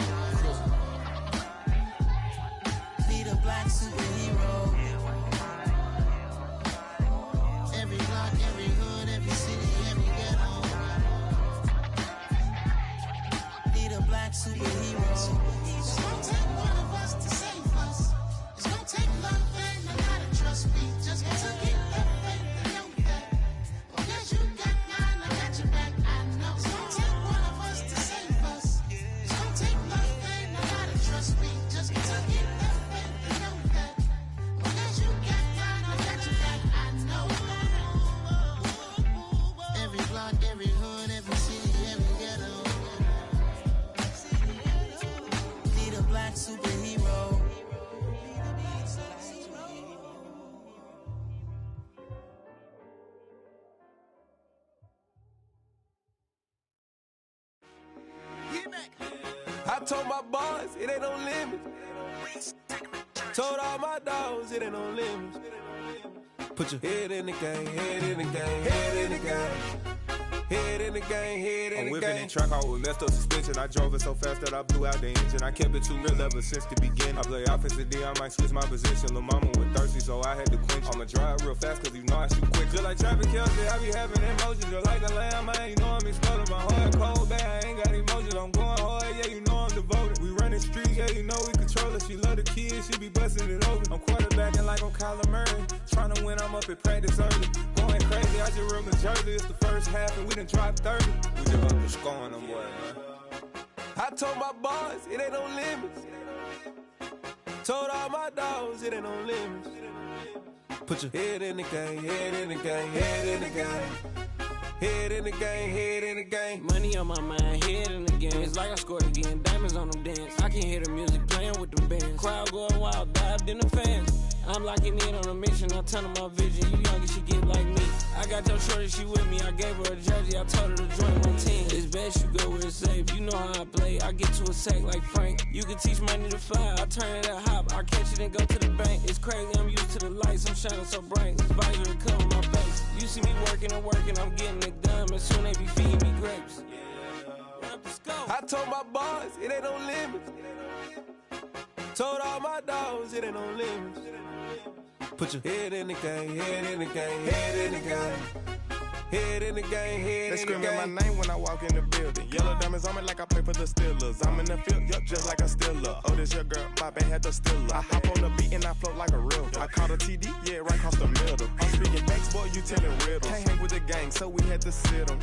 need a black superhero. Every block, every hood, every city, every ghetto need a black superhero. It's gonna take one of us to save us. It's gonna take love and a lot of trust. We just got to get that faith and know that. Because you got mine, I got your back, I know. It's gonna take one of us to save us. It's gonna take love and a lot of trust. We just got to get that faith and know that. Because you got mine, I got your back, I know. Every block, every hood, every city, every ghetto need a black superhero. I told my boys it ain't no limits. Told all my dogs it ain't no limits. Put your head in the game, head in the game, head in the game. Head in the game, head in the game. I'm whipping in track out with messed up suspension. I drove it so fast that I blew out the engine. I kept it too real ever since the beginning. I play offensive D, I might switch my position. Lil' mama was thirsty, so I had to quench. I'ma drive real fast, cause you know I shoot quick. Just like Travis Kelce, I be having emotions. Just like a lamb, man, you know I'm exploding. My heart cold, bad, I ain't got emotions. I'm going hard, yeah, you know I'm devoted. We running streets, yeah, you know we control it. She love the kids, she be busting it over. I'm quarterbacking like I'm Kyler Murray. Trying to win, I'm up at practice early. Going crazy, I just rub the jersey. It's the first half, and we done dropped 30. We just up to scoring them, boy, man. I told my boys it ain't no limits. Told all my dogs it ain't no limits. Put your head in the game, head in the game, head in the game. Head in the game, head in the game. Money on my mind, head in the game. It's like I scored again, diamonds on them dance. I can hear the music playing with them bands. Crowd going wild, dived in the fans. I'm locking in on a mission, I tell her my vision. You young, she get like me. I got your shorty, she with me. I gave her a jersey, I told her to join my team. It's best you go where it's safe. You know how I play. I get to a sack like Frank. You can teach money to fly. I turn it at hop. I catch it and go to the bank. It's crazy, I'm used to the lights. I'm shining so bright. This visor will cover my face. You see me working and working, I'm getting it done. And soon they be feeding me grapes. I told my boys it ain't no limits. Told all my dogs it ain't no limits. Put your head in the game, head in the game, head in the game. Head in the game, head they in the game. They screaming my name when I walk in the building. Yellow diamonds on me like I play for the Steelers. I'm in the field, yup, just like a Steeler. Oh, this your girl, my band had the Steeler. I hop on the beat and I float like a real. I caught a TD, yeah, right across the middle. I'm speaking facts, boy, you telling riddles. Can't hang with the gang, so we had to sit them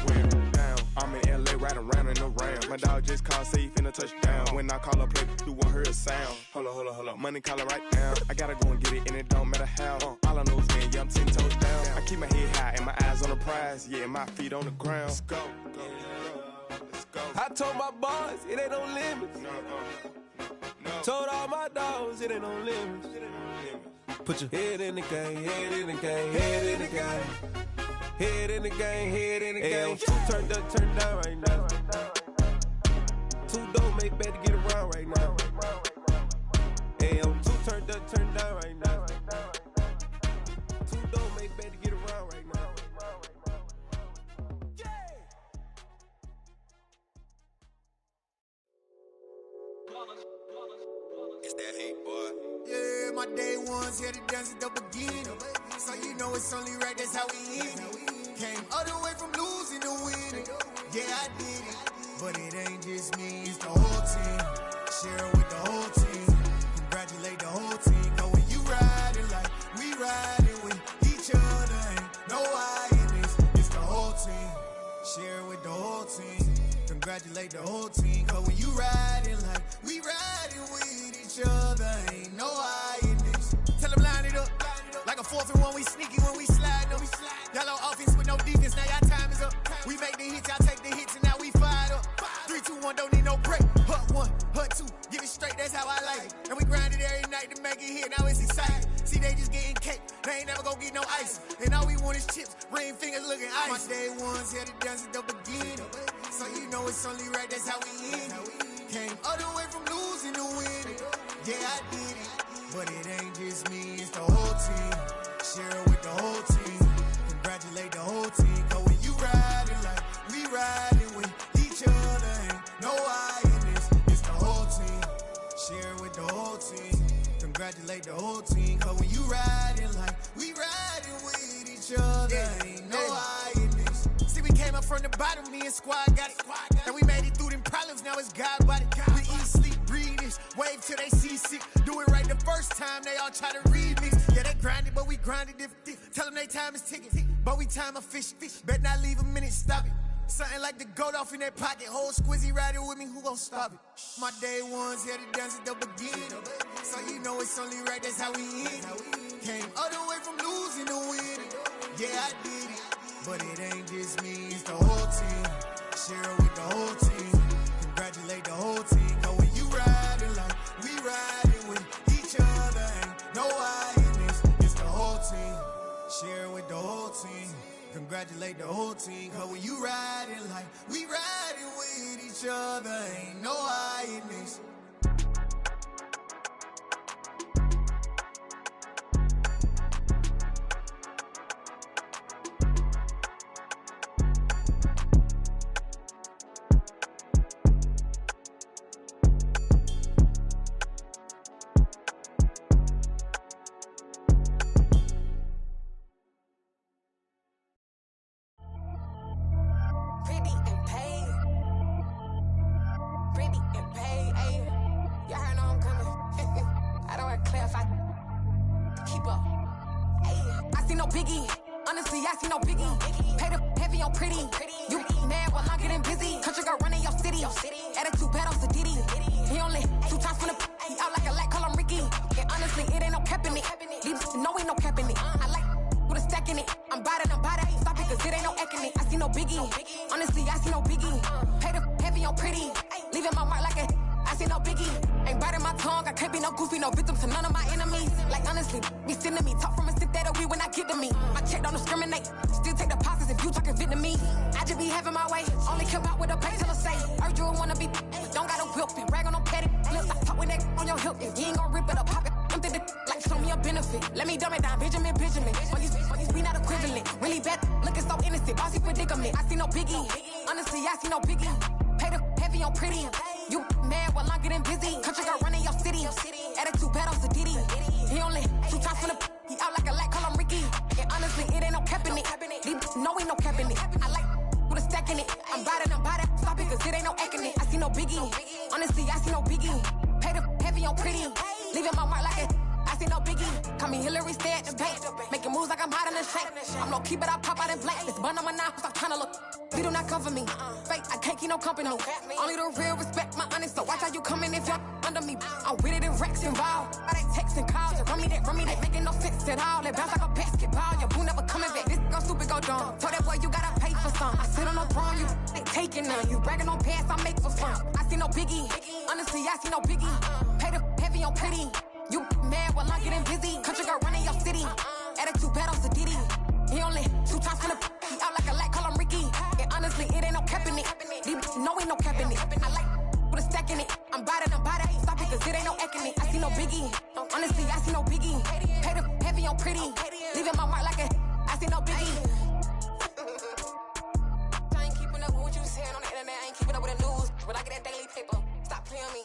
down. I'm in LA, riding round and around. My dog just called, say he finna touchdown. When I call a play, you won't hear a sound. Hold up, money caller right now. I gotta go and get it, and it don't matter how. All I know is man, yeah, I'm 10 toes down. I keep my head high and my eyes on the prize. Yeah, my feet on the ground. Let's go. Let's go. I told my boys it ain't no limits. No. Told all my dogs it ain't no limits. Put your head in the game, head in the game, head in the game. Head in the game, head in the game. Turned up, turned down right now. Too dope, make better get around right now. Hey, I'm too turned up, turned down right now. It's that heat, boy. Yeah, my day ones here to dance at the beginning. So you know it's only right, that's how we end it. Came all the way from losing to winning. Yeah, I did it. But it ain't just me, it's the whole team. Share it with the whole team. Congratulate the whole team. Cause when you riding like we riding with each other, ain't no I in this. It's the whole team. Share it with the whole team. Congratulate the whole team. Cause when you riding like we riding with each other, ain't no I in this. Tell them line it up. Like a 4th and 1, we sneaky when we slide them. Y'all on offense with no defense, now y'all time is up. We make the hits, y'all take the hits, and now we fired up. 3, 2, 1, don't need no break. Hut 1, hut 2, give it straight, that's how I like it. And we grind it every night to make it hit, now it's exciting. See, they just getting cake, they ain't never gonna get no ice. And all we want is chips, ring fingers looking ice. My day ones here to dance at the beginning. So you know it's only right, that's how we end it. Came all the way from losing to winning. Yeah, I did it. But it ain't just me, it's the whole team. Share it with the whole team. Congratulate the whole team. Cause when you riding like we riding with each other, ain't no I in this. It's the whole team. Share it with the whole team. Congratulate the whole team. Cause when you riding like we riding with each other, ain't no I in this. See, we came up from the bottom, me and squad got it. And we made it through them problems, now it's God body. We eat, sleep, breathe this, wave till they seasick. Do it right the first time, they all try to remix. Yeah, they grinded, but we grinded different. Tell them they time is ticking, but we time a fish. Bet not leave a minute, stop it. Something like the goat off in their pocket. Whole squizzy riding with me, who gon' stop it? My day ones here to dance at the beginning. So you know it's only right, that's how we end it. Came all the way from losing to winning. Yeah, I did it. But it ain't just me, it's the whole team. Share it with the whole team. Congratulate the whole team. Cause when you riding like we riding with each other, ain't no I in this. It's the whole team. Share it with the whole team. Congratulate the whole team. Cause when you riding like we riding with each other, ain't no I in this. I ain't keeping up with the news, but I get that daily paper. Stop playing me.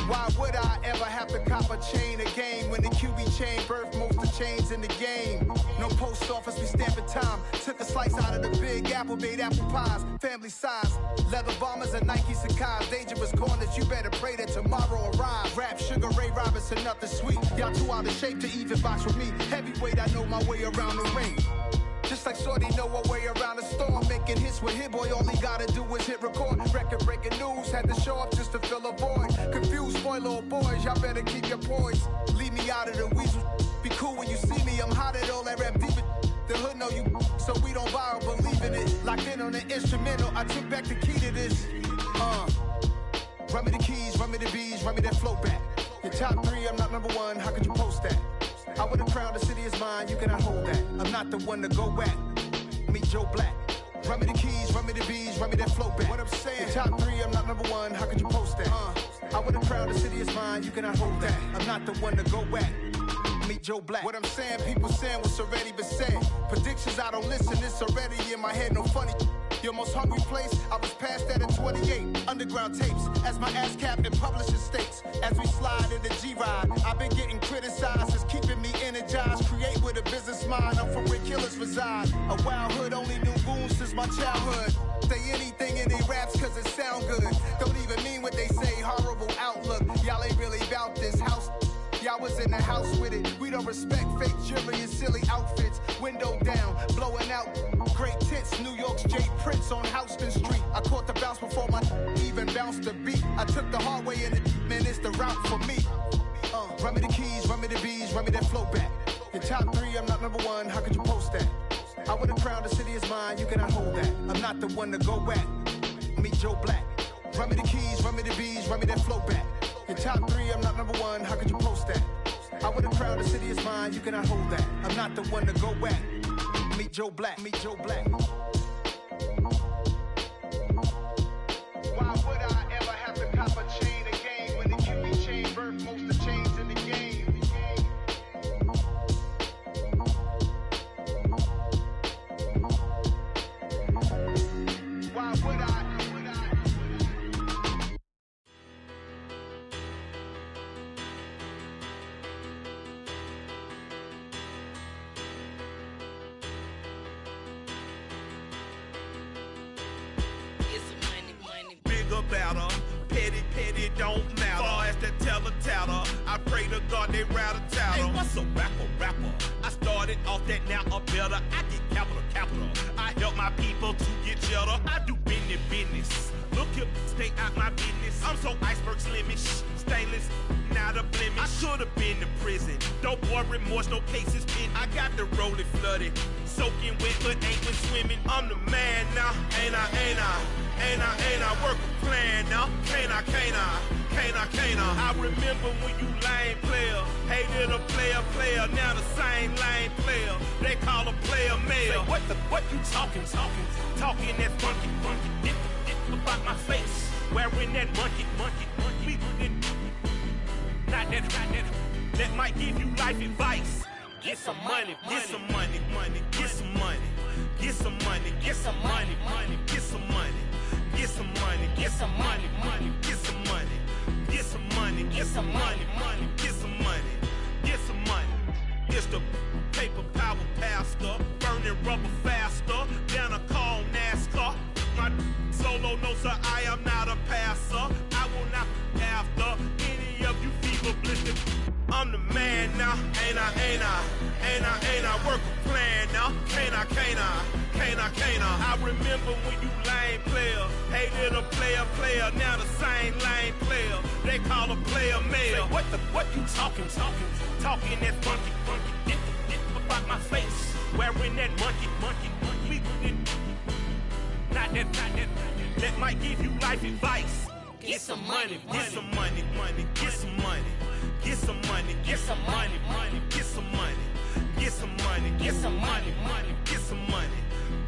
Why would I ever have to cop a chain again when the QB chain birthed most of the chains in the game? No post office, we stamping time. Took a slice out of the big apple, made apple pies, family size. Leather bombers and Nike Sacai's. Dangerous corners, you better pray that tomorrow arrives. Rap, Sugar Ray Robinson, nothing sweet. Y'all too out of shape to even box with me. Heavyweight, I know my way around the ring. Just like Shorty know her way around the storm. Making hits with Hit Boy, all he gotta do is hit record. Record breaking news, had to show up just to fill a void. Confused boy, little boys, y'all better keep your poise. Leave me out of the weasel. Be cool when you see me, I'm hot at all that rap deep. The hood know you, so we don't borrow, believe in it. Locked in on the instrumental, I took back the key to this. Run me the keys, run me the bees, run me that flow back. Your top 3, I'm not number 1, how could you post that? I would have crowned the city is mine, you cannot hold that. I'm not the one to go at. Meet Joe Black. Run me the keys, run me the bees, run me that flow back. What I'm saying, your top 3, I'm not number 1, how could you post that? I would have crowned the city is mine, you cannot hold that. I'm not the one to go at. Meet Joe Black. What I'm saying, people saying what's already been said. Predictions, I don't listen, it's already in my head, no funny. Your most hungry place, I was past that in 28. Underground tapes, as my ass cap in publishing states. As we slide in the G-Ride, I've been getting criticized, it's keeping me energized. Create with a business mind, I'm from where killers reside. A wild hood, only knew goons since my childhood. Say anything in they raps cause it sound good. Don't even mean what they say, horrible outlook. Y'all ain't really about this house. Y'all was in the house with it. We don't respect fake jewelry and silly outfits. Window down, blowing out. Great tits, New York's J. Prince on Houston Street. I caught the bounce before my even bounced the beat. I took the hard way in it, man, it's the route for me. Run me the keys, run me the bees, run me that flow back. Your top 3, I'm not number 1, how could you post that? I would have crowned the city is mine, you cannot hold that. I'm not the one to go at. Meet Joe Black. Run me the keys, run me the bees, run me that flow back. Your top 3, I'm not number 1, how could you post that? I would have crowned the city is mine, you cannot hold that. I'm not the one to go at. Meet Joe Black, meet Joe Black. Why would I ever have to cop a chain again when the QB chain birthed most of the chains in the game? Why would I? Better. Petty don't matter. Far as that teller, I pray to God they rattle tattle. Hey, what's a rapper? I started off that, now a better. I get capital. I help my people to get cheddar. I do business. Look here, stay out my business. I'm so iceberg slimish, stainless, not a blemish. I should've been to prison. Don't boy remorse, no cases pinned. I got the rolling flooded, soaking wet, but ain't been swimming. I'm the man now, ain't I? Work a plan now, can't I? I remember when you lame player, hated a player, now the same lame player. They call a player mayor. Say, what you talking that funky, dip about my face, wearing that monkey, not that, that might give you life advice. Get some money, get some money, get some money, get some money, get some money, get some money. Get some money, get some money, get some money, get some money, get some money, get some money, get some money. It's the paper power pastor, burning rubber faster than a call NASCAR. My solo no sir, I am not a passer. I will not after any of you fever blistered. I'm the man now, ain't I? Work a plan now, can't I? I remember when you lame player, hated a player, now the same lame player. They call a player mayor. Say, what you talking that funky, dip about my face, wearing that monkey, not that, that might give you life advice. Get some money, get some money, get some money. Get some money, get some money, get some money, get some money, get some money, get some money, get some money,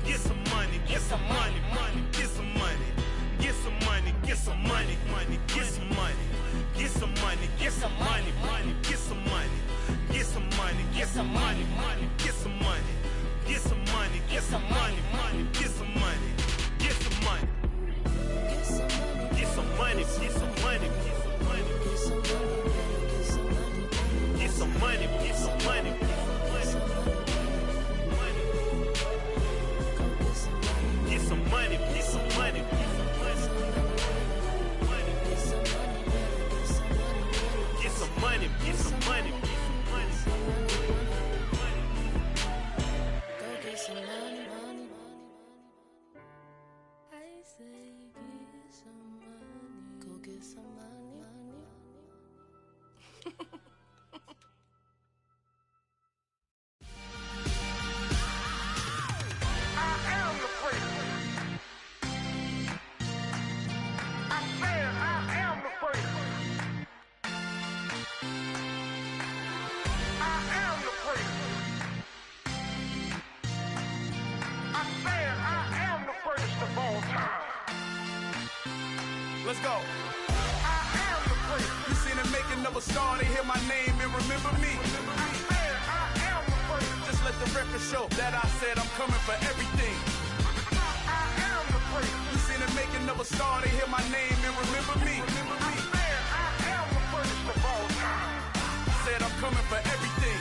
get some money, get some money, get some money, get some money, get some money, get some money, get some money, some money, money, get some money, get some money, get some money, money, get some money, get some money, get some money, money, get some money, get some money, get some money, get some money, get some money, get some money, get some money, get some money. Get some money, get some money, get some money, get some money, get some money. Go get some money, money. I say get some money. Go get some money, money. Let's go. I am the great. You seen the making of a star, they hear my name and remember me. I am the great. Just let the record show that I said I'm coming for everything. I am the great. You seen the making of a star, they hear my name and remember me. I am the greatest of all time. Said I'm coming for everything.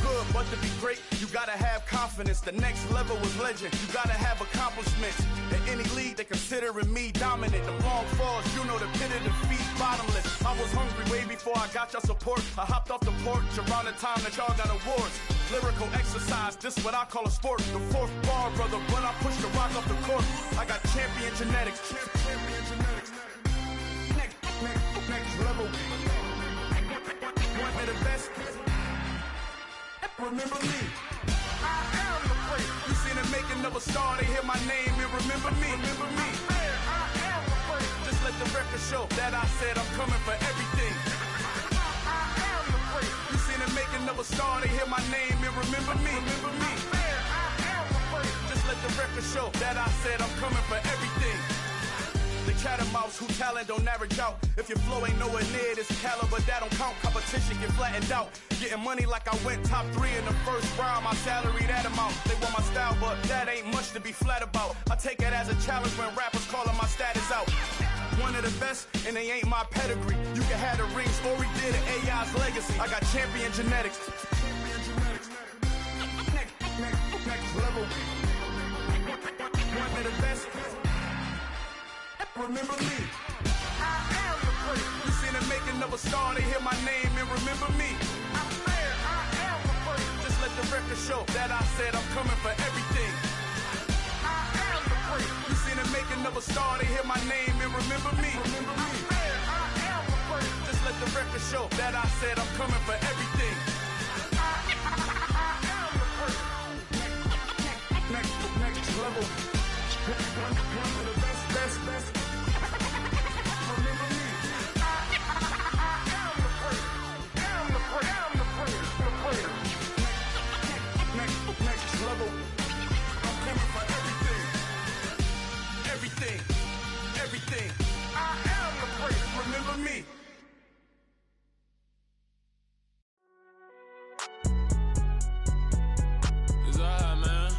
Good, but to be great, you gotta have confidence. The next level was legend. You gotta have accomplishments. In any league, they considering me dominant. The long falls, you know the pit of defeat, bottomless. I was hungry way before I got your support. I hopped off the porch around the time that y'all got awards. Lyrical exercise, this what I call a sport. The fourth bar, brother, when I push the rock off the court. I got champion genetics. Champion genetics. Next level. One of the best. Remember me. I am the great. You seen the making of a star, they hear my name and remember me. Remember me. I am the great. Just let the record show that I said I'm coming for everything. I am the great. You seen the making of a star, they hear my name and remember me. Remember me. I am the great. Just let the record show that I said I'm coming for everything. The catamounts who talent don't average out. If your flow ain't nowhere near this caliber, that don't count. Competition get flattened out. Getting money like I went top 3 in the first round. My salary that amount. They want my style, but that ain't much to be flat about. I take it as a challenge when rappers calling my status out. One of the best, and they ain't my pedigree. You can have the rings, or we did it, AI's legacy. I got champion genetics. Next level. One of the best. Remember me. I am the great. You seen the making of a star, they hear my name and remember me. I am the great. Just let the record show that I said I'm coming for everything. I am the great. You seen the making of a star, they hear my name and remember me. Remember me. I am the great. Just let the record show that I said I'm coming for everything. I am the great. Next level. One of the best. Remember me. I am the great. Am the great. Next level. I'm coming for everything. Everything. I am the great. Remember me. It's alright, man.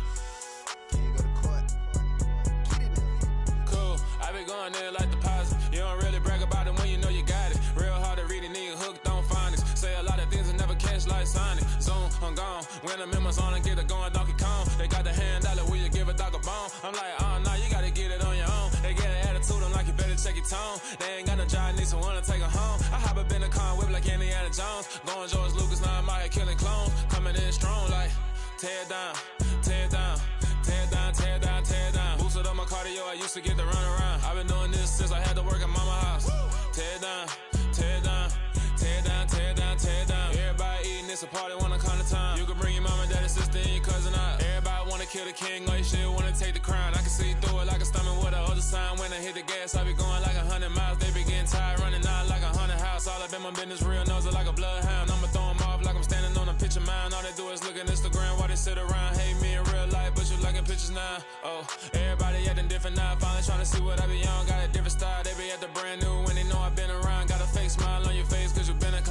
Going there like deposit. You don't really brag about it when you know you got it. Real hard to read a nigga hooked on phonics. Say a lot of things and never catch like Sonic. Zone, I'm gone. When the members on and get it going Donkey Kong. They got the hand dollar, will you give a dog a bone? I'm like, oh no, you gotta get it on your own. They get an attitude, I'm like, you better check your tone. They ain't got no job, need someone to take her home. I hop up in the car, whip like Indiana Jones. Going George Lucas, now I'm out here killing clones. Coming in strong like, tear down, tear down. Tear down, tear down, tear down. Boosted up my cardio, I used to get to run around. I've been doing this since I had to work at mama house. Tear down, tear down, tear down, tear down, tear down. Everybody eating, it's a party, wanna come to time. You can bring your mama, daddy, sister, and your cousin out. Everybody wanna kill the king, or you shit wanna take the crown. I can see through it like a stomach with a other sign. When I hit the gas, I be going like 100 miles. They be getting tired, running out like 100 house. All up in my business, real nose like a bloodhound. I'ma throw them off like I'm standing on a picture mound. All they do is look at Instagram while they sit around. Hate me in real life, but you liking pictures now. Oh, everybody acting different now. Finally trying to see what I be on. Got a different style. They be at the brand new when they know I've been around. Got a fake smile on your face cause you been a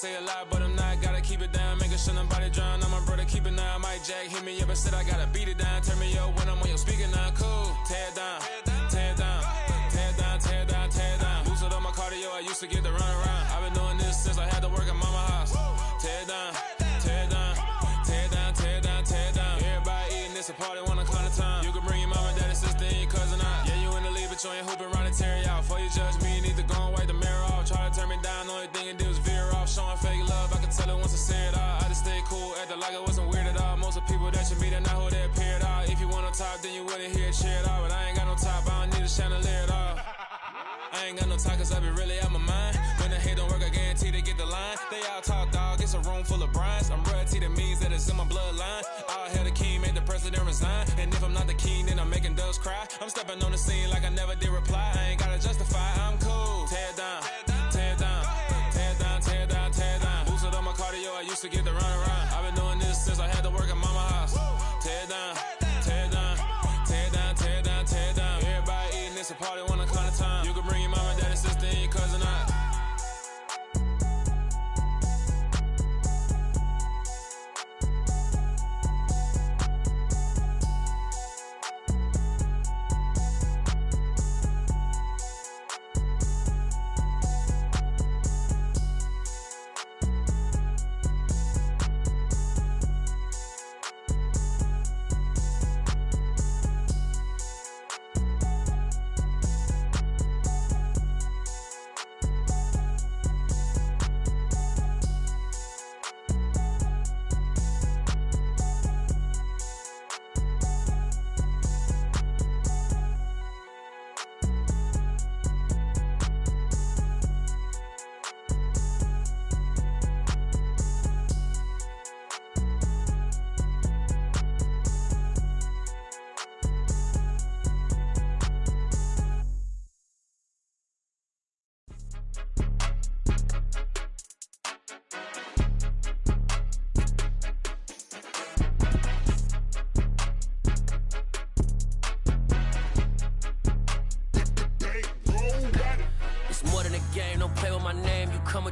say a lot, but I'm not. Gotta keep it down, making sure nobody drown. I'm my brother, keep it now. Mike Jack hit me up and said I gotta beat it down. Turn me up when I'm on your speaker now. Cool, tear it down, tear it down, tear it down, tear it down, tear it down. Boosted up my cardio, I used to get to run around. I've been doing this since I had to work at mama house. Tear it down, tear it down, tear it down, tear it down, tear it down. Everybody eating, it's a party, one o'clock of time. You can bring your mama, daddy, sister, and your cousin out. Yeah, you in the lead, but you ain't hooping around and tear it out. Before you judge me, you need to go and wipe the mirror off. Try to turn me down, only thing it did was veer off. Showing fake love, I can tell it once I say it all. I just stay cool, acting like it wasn't weird at all. Most of the people that you meet are not who they appear at all. If you want on top, then you wouldn't hear it cheer at all. But I ain't got no top, I don't need a chandelier at all. I ain't got no talk, cause I be really out my mind. When the hate don't work, I guarantee they get the line. They all talk, dog, it's a room full of brines. I'm royalty, that means that it's in my bloodline. All hail the king, make the president resign. And if I'm not the king, then I'm making doves cry. I'm stepping on the scene like I never did reply. I ain't gotta justify, I'm cool. Tear it down, tear it down, tear it down, tear it down, tear it down. Boosted up my cardio, I used to get to run around. I've been doing this since I had to work at mama house. Tear it down, tear it down, tear it down, tear it down, tear it down. Everybody eating, it's a party, one o'clock of time. You can bring your mama, daddy, sister, and your cousin out.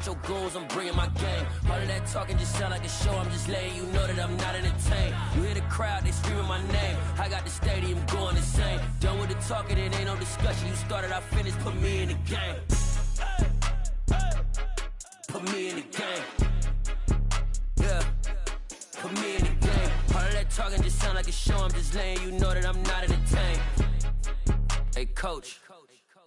Your goals, I'm bringing my game. All of that talking just sound like a show. I'm just letting you know that I'm not entertained. You hear the crowd, they screaming my name. I got the stadium going insane. Done with the talking, it ain't no discussion. You started, I finished, put me in the game. Put me in the game. Yeah, put me in the game. All of that talking just sound like a show. I'm just letting you know that I'm not entertained. Hey, coach,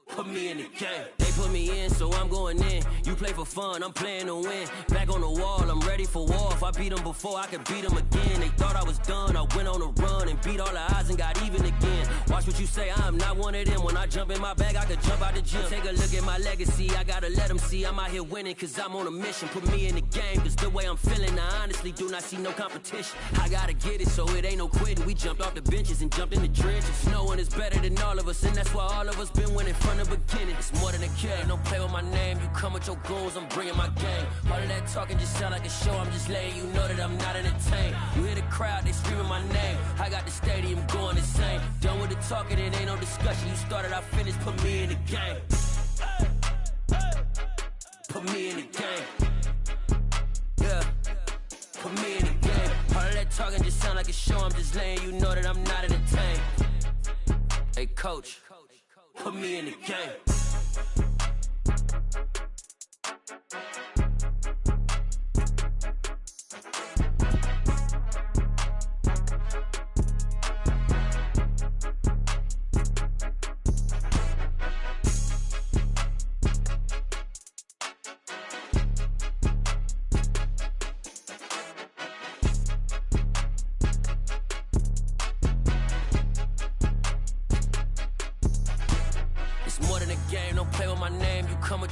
put me in the game. They put me in, so I'm going in. You play for fun, I'm playing to win. Back on the wall, I'm ready for war. If I beat them before, I could beat them again. They thought I was done, I went on a run and beat all the odds and got even again. Watch what you say, I'm not one of them. When I jump in my bag, I could jump out the gym. Take a look at my legacy, I gotta let them see I'm out here winning, cause I'm on a mission. Put me in the game, cause the way I'm feeling, I honestly do not see no competition. I gotta get it, so it ain't no quitting. We jumped off the benches and jumped in the trenches. No one is better than all of us, and that's why all of us been winning from the beginning. It's more than a game, don't play with my name. You come with your goals, I'm bringing my game. All of that talking just sound like a show. I'm just letting you know that I'm not entertained. You hear the crowd, they screaming my name. I got the stadium going insane. Done with the talking, it ain't no discussion. You started, I finished, put me in the game. Put me in the game. Yeah, put me in the game. All of that talking just sound like a show. I'm just letting you know that I'm not entertained. Hey, coach, put me in the game.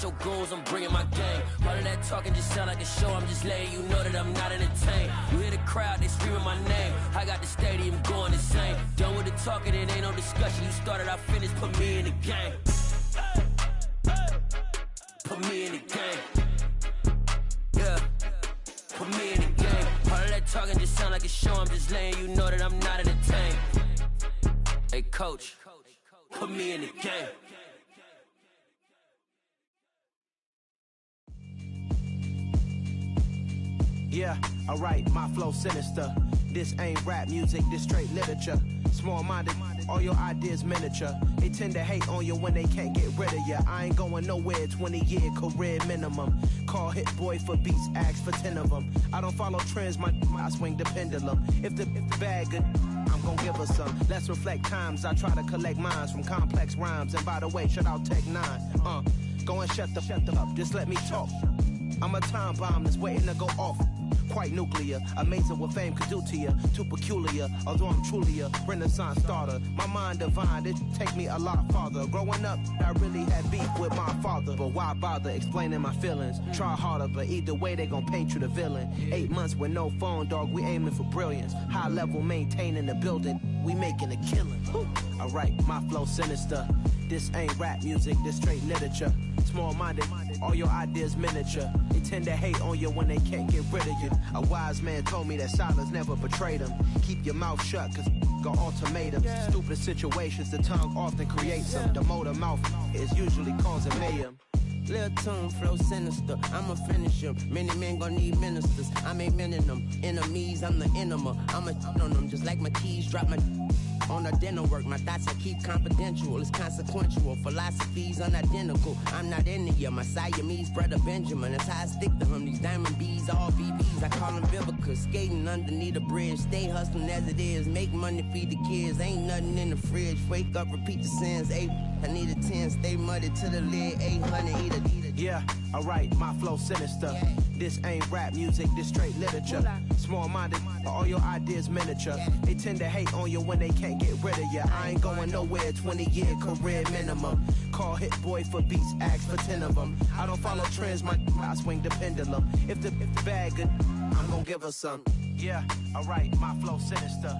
Your goals, I'm bringing my game. All of that talking just sound like a show. I'm just letting you know that I'm not entertained. You hear the crowd, they screaming my name. I got the stadium going insane. Done with the talking, it ain't no discussion. You started, I finished, put me in the game. Put me in the game. Yeah, put me in the game. All of that talking just sound like a show. I'm just letting you know that I'm not entertained. Hey, coach, put me in the game. Yeah, alright, my flow sinister. This ain't rap music, this straight literature. Small-minded, all your ideas miniature. They tend to hate on you when they can't get rid of you. I ain't going nowhere, 20-year career minimum. Call Hit Boy for beats, ask for 10 of them. I don't follow trends, I swing the pendulum. If the bag good, I'm gon' give her some. Let's reflect times, I try to collect minds from complex rhymes. And by the way, shout out Tech 9. Go and shut the up, just let me talk. I'm a time bomb that's waiting to go off. Quite nuclear, amazing what fame could do to you. Too peculiar, although I'm truly a renaissance starter. My mind divine, it take me a lot farther. Growing up, I really had beef with my father. But why bother explaining my feelings? Try harder, but either way they gon' paint you the villain. 8 months with no phone, dog, we aiming for brilliance. High level maintaining the building, we making a killing. Alright, my flow sinister. This ain't rap music, this straight literature. Small-minded, all your ideas miniature. They tend to hate on you when they can't get rid of you. A wise man told me that silence never betrayed him. Keep your mouth shut, cause got ultimatums. Stupid situations, the tongue often creates them. The motor mouth is usually causing mayhem. Lil' tune, flow sinister, I'ma finish him. Many men gon' need ministers, I'm a men in them. Enemies, I'm the enema, I'ma on them. Just like my keys, drop my on the dinner work. My thoughts I keep confidential, it's consequential. Philosophies unidentical, I'm not in it. My Siamese brother Benjamin, that's how I stick to him. These diamond bees, all BBs, I call them Vivica. Skating underneath the bridge, stay hustling as it is. Make money, feed the kids, ain't nothing in the fridge. Wake up, repeat the sins, I need a 10, stay muddy to the lid, 800, eat a. Yeah, alright, my flow sinister. This ain't rap music, this straight literature. Small-minded, all your ideas miniature. They tend to hate on you when they can't get rid of you. I ain't going nowhere, 20-year career minimum. Call Hit Boy for beats, ask for 10 of them. I don't follow trends, I swing the pendulum. If the bag good, I'm gon' give her some. Yeah, alright, my flow sinister.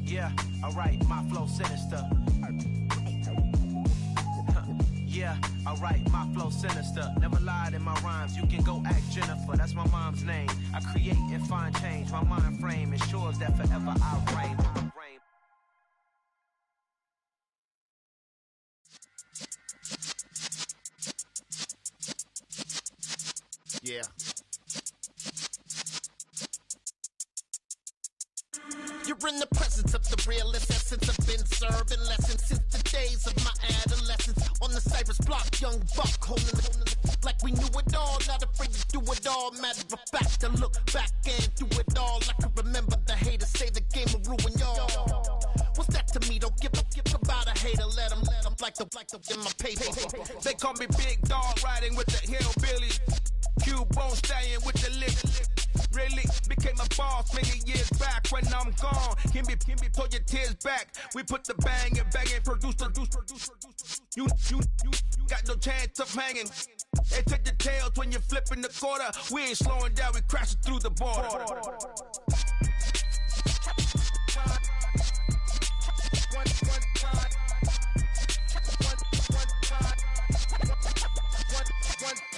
Yeah, alright, my flow sinister. Yeah, alright, my flow sinister. Never lied in my rhymes, you can go ask Jennifer, that's my mom's name. I create and find change, my mind frame ensures that forever I reign. Yeah. You're in the presence of the realest essence. I've been serving lessons since the days of my adolescence. On the Cypress block, young buck holding it like we knew it all. Not afraid to do it all. Matter of fact, to look back and do it all. I can remember the haters say the game will ruin y'all. What's that to me? Don't give about a hater. Let them like the in my paper. They call me Big Dog, riding with the hillbillies. Cubone staying with the lick. Really became a boss many years back. When I'm gone, can be pull your tears back. We put the bang and produce. You got no chance of hanging. They take the tails when you're flipping the quarter. We ain't slowing down, we crashing through the border.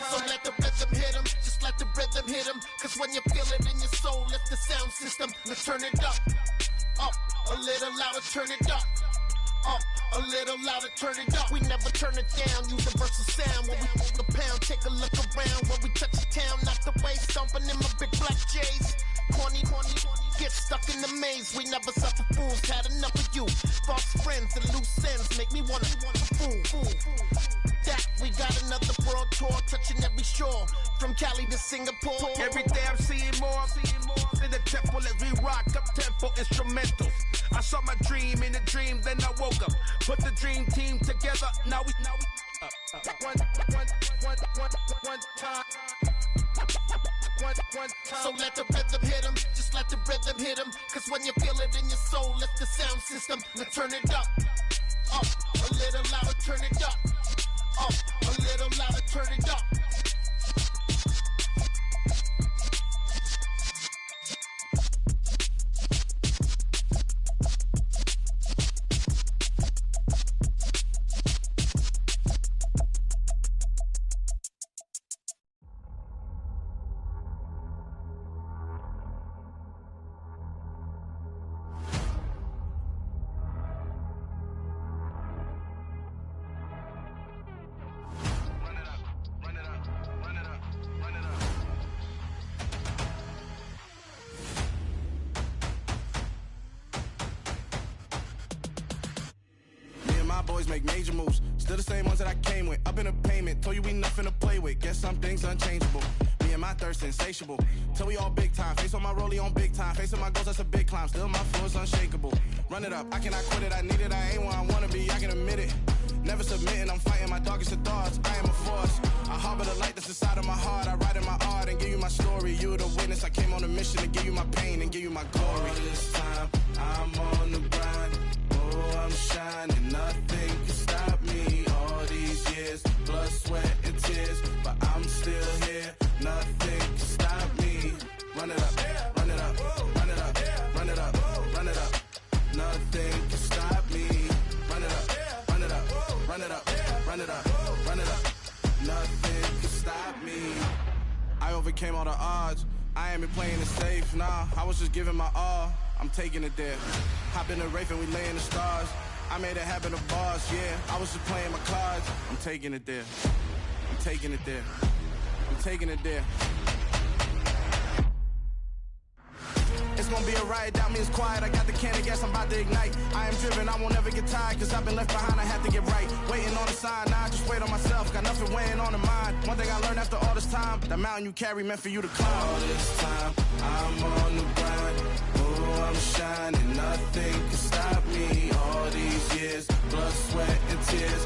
So let the rhythm hit him, just let the rhythm hit him. Cause when you feel it in your soul, lift the sound system. Let's turn it up, a little louder, turn it up. A little louder, turn it up. We never turn it down, universal sound. When we move the pound, take a look around. When we touch the town, knock the way, stomping in my big black J's. Corny, get stuck in the maze. We never suffer fools, had enough of you. False friends and loose ends make me wanna fool. That we got another world tour, touching every shore, from Cali to Singapore. Every day I'm seeing more in the temple as we rock up tempo instrumentals. I saw my dream in a dream, then I woke up. Put the dream team together, now we one time. So let the rhythm hit him, just let the rhythm hit him. Cause when you feel it in your soul, lift the sound system. Let's turn it up, a little louder, turn it up. A little louder, turn it up. boys make major moves. Still the same ones that I came with. Up in the payment, told you we nothing to play with. Guess some things unchangeable. Me and my thirst insatiable. Till we all big time. Face on my rollie on big time. Facing my goals, that's a big climb. Still my flow is unshakable. Run it up, I cannot quit it. I need it, I ain't where I wanna be, I can admit it. Never submitting, I'm fighting my darkest of thoughts. I am a force. I harbor the light that's inside of my heart. I write in my art and give you my story. You the witness, I came on a mission to give you my pain and give you my glory. All this time, I'm on the grind. Oh, I'm shining, nothing can stop me. All these years, blood, sweat, and tears, but I'm still here. Nothing can stop me. Run it up, run it up, run it up, run it up, run it up. Nothing can stop me. Run it up, run it up, run it up, run it up, run it up. Nothing can stop me. I overcame all the odds. I ain't been playing it safe, nah. I was just giving my all. I'm taking it there. Hop in the Wraith and we lay in the stars. I made it happen to boss, yeah. I was just playing my cards. I'm taking it there. I'm taking it there. I'm taking it there. It's gonna be a riot, doubt me it's quiet. I got the can of gas, I'm about to ignite. I am driven, I won't ever get tired, cause I've been left behind, I have to get right. Waiting on the sign, now I just wait on myself. Got nothing weighing on the mind. One thing I learned after all this time, the mountain you carry meant for you to climb. All this time, I'm on the grind. Oh, I'm shining, nothing can stop me. All these years, blood, sweat, and tears,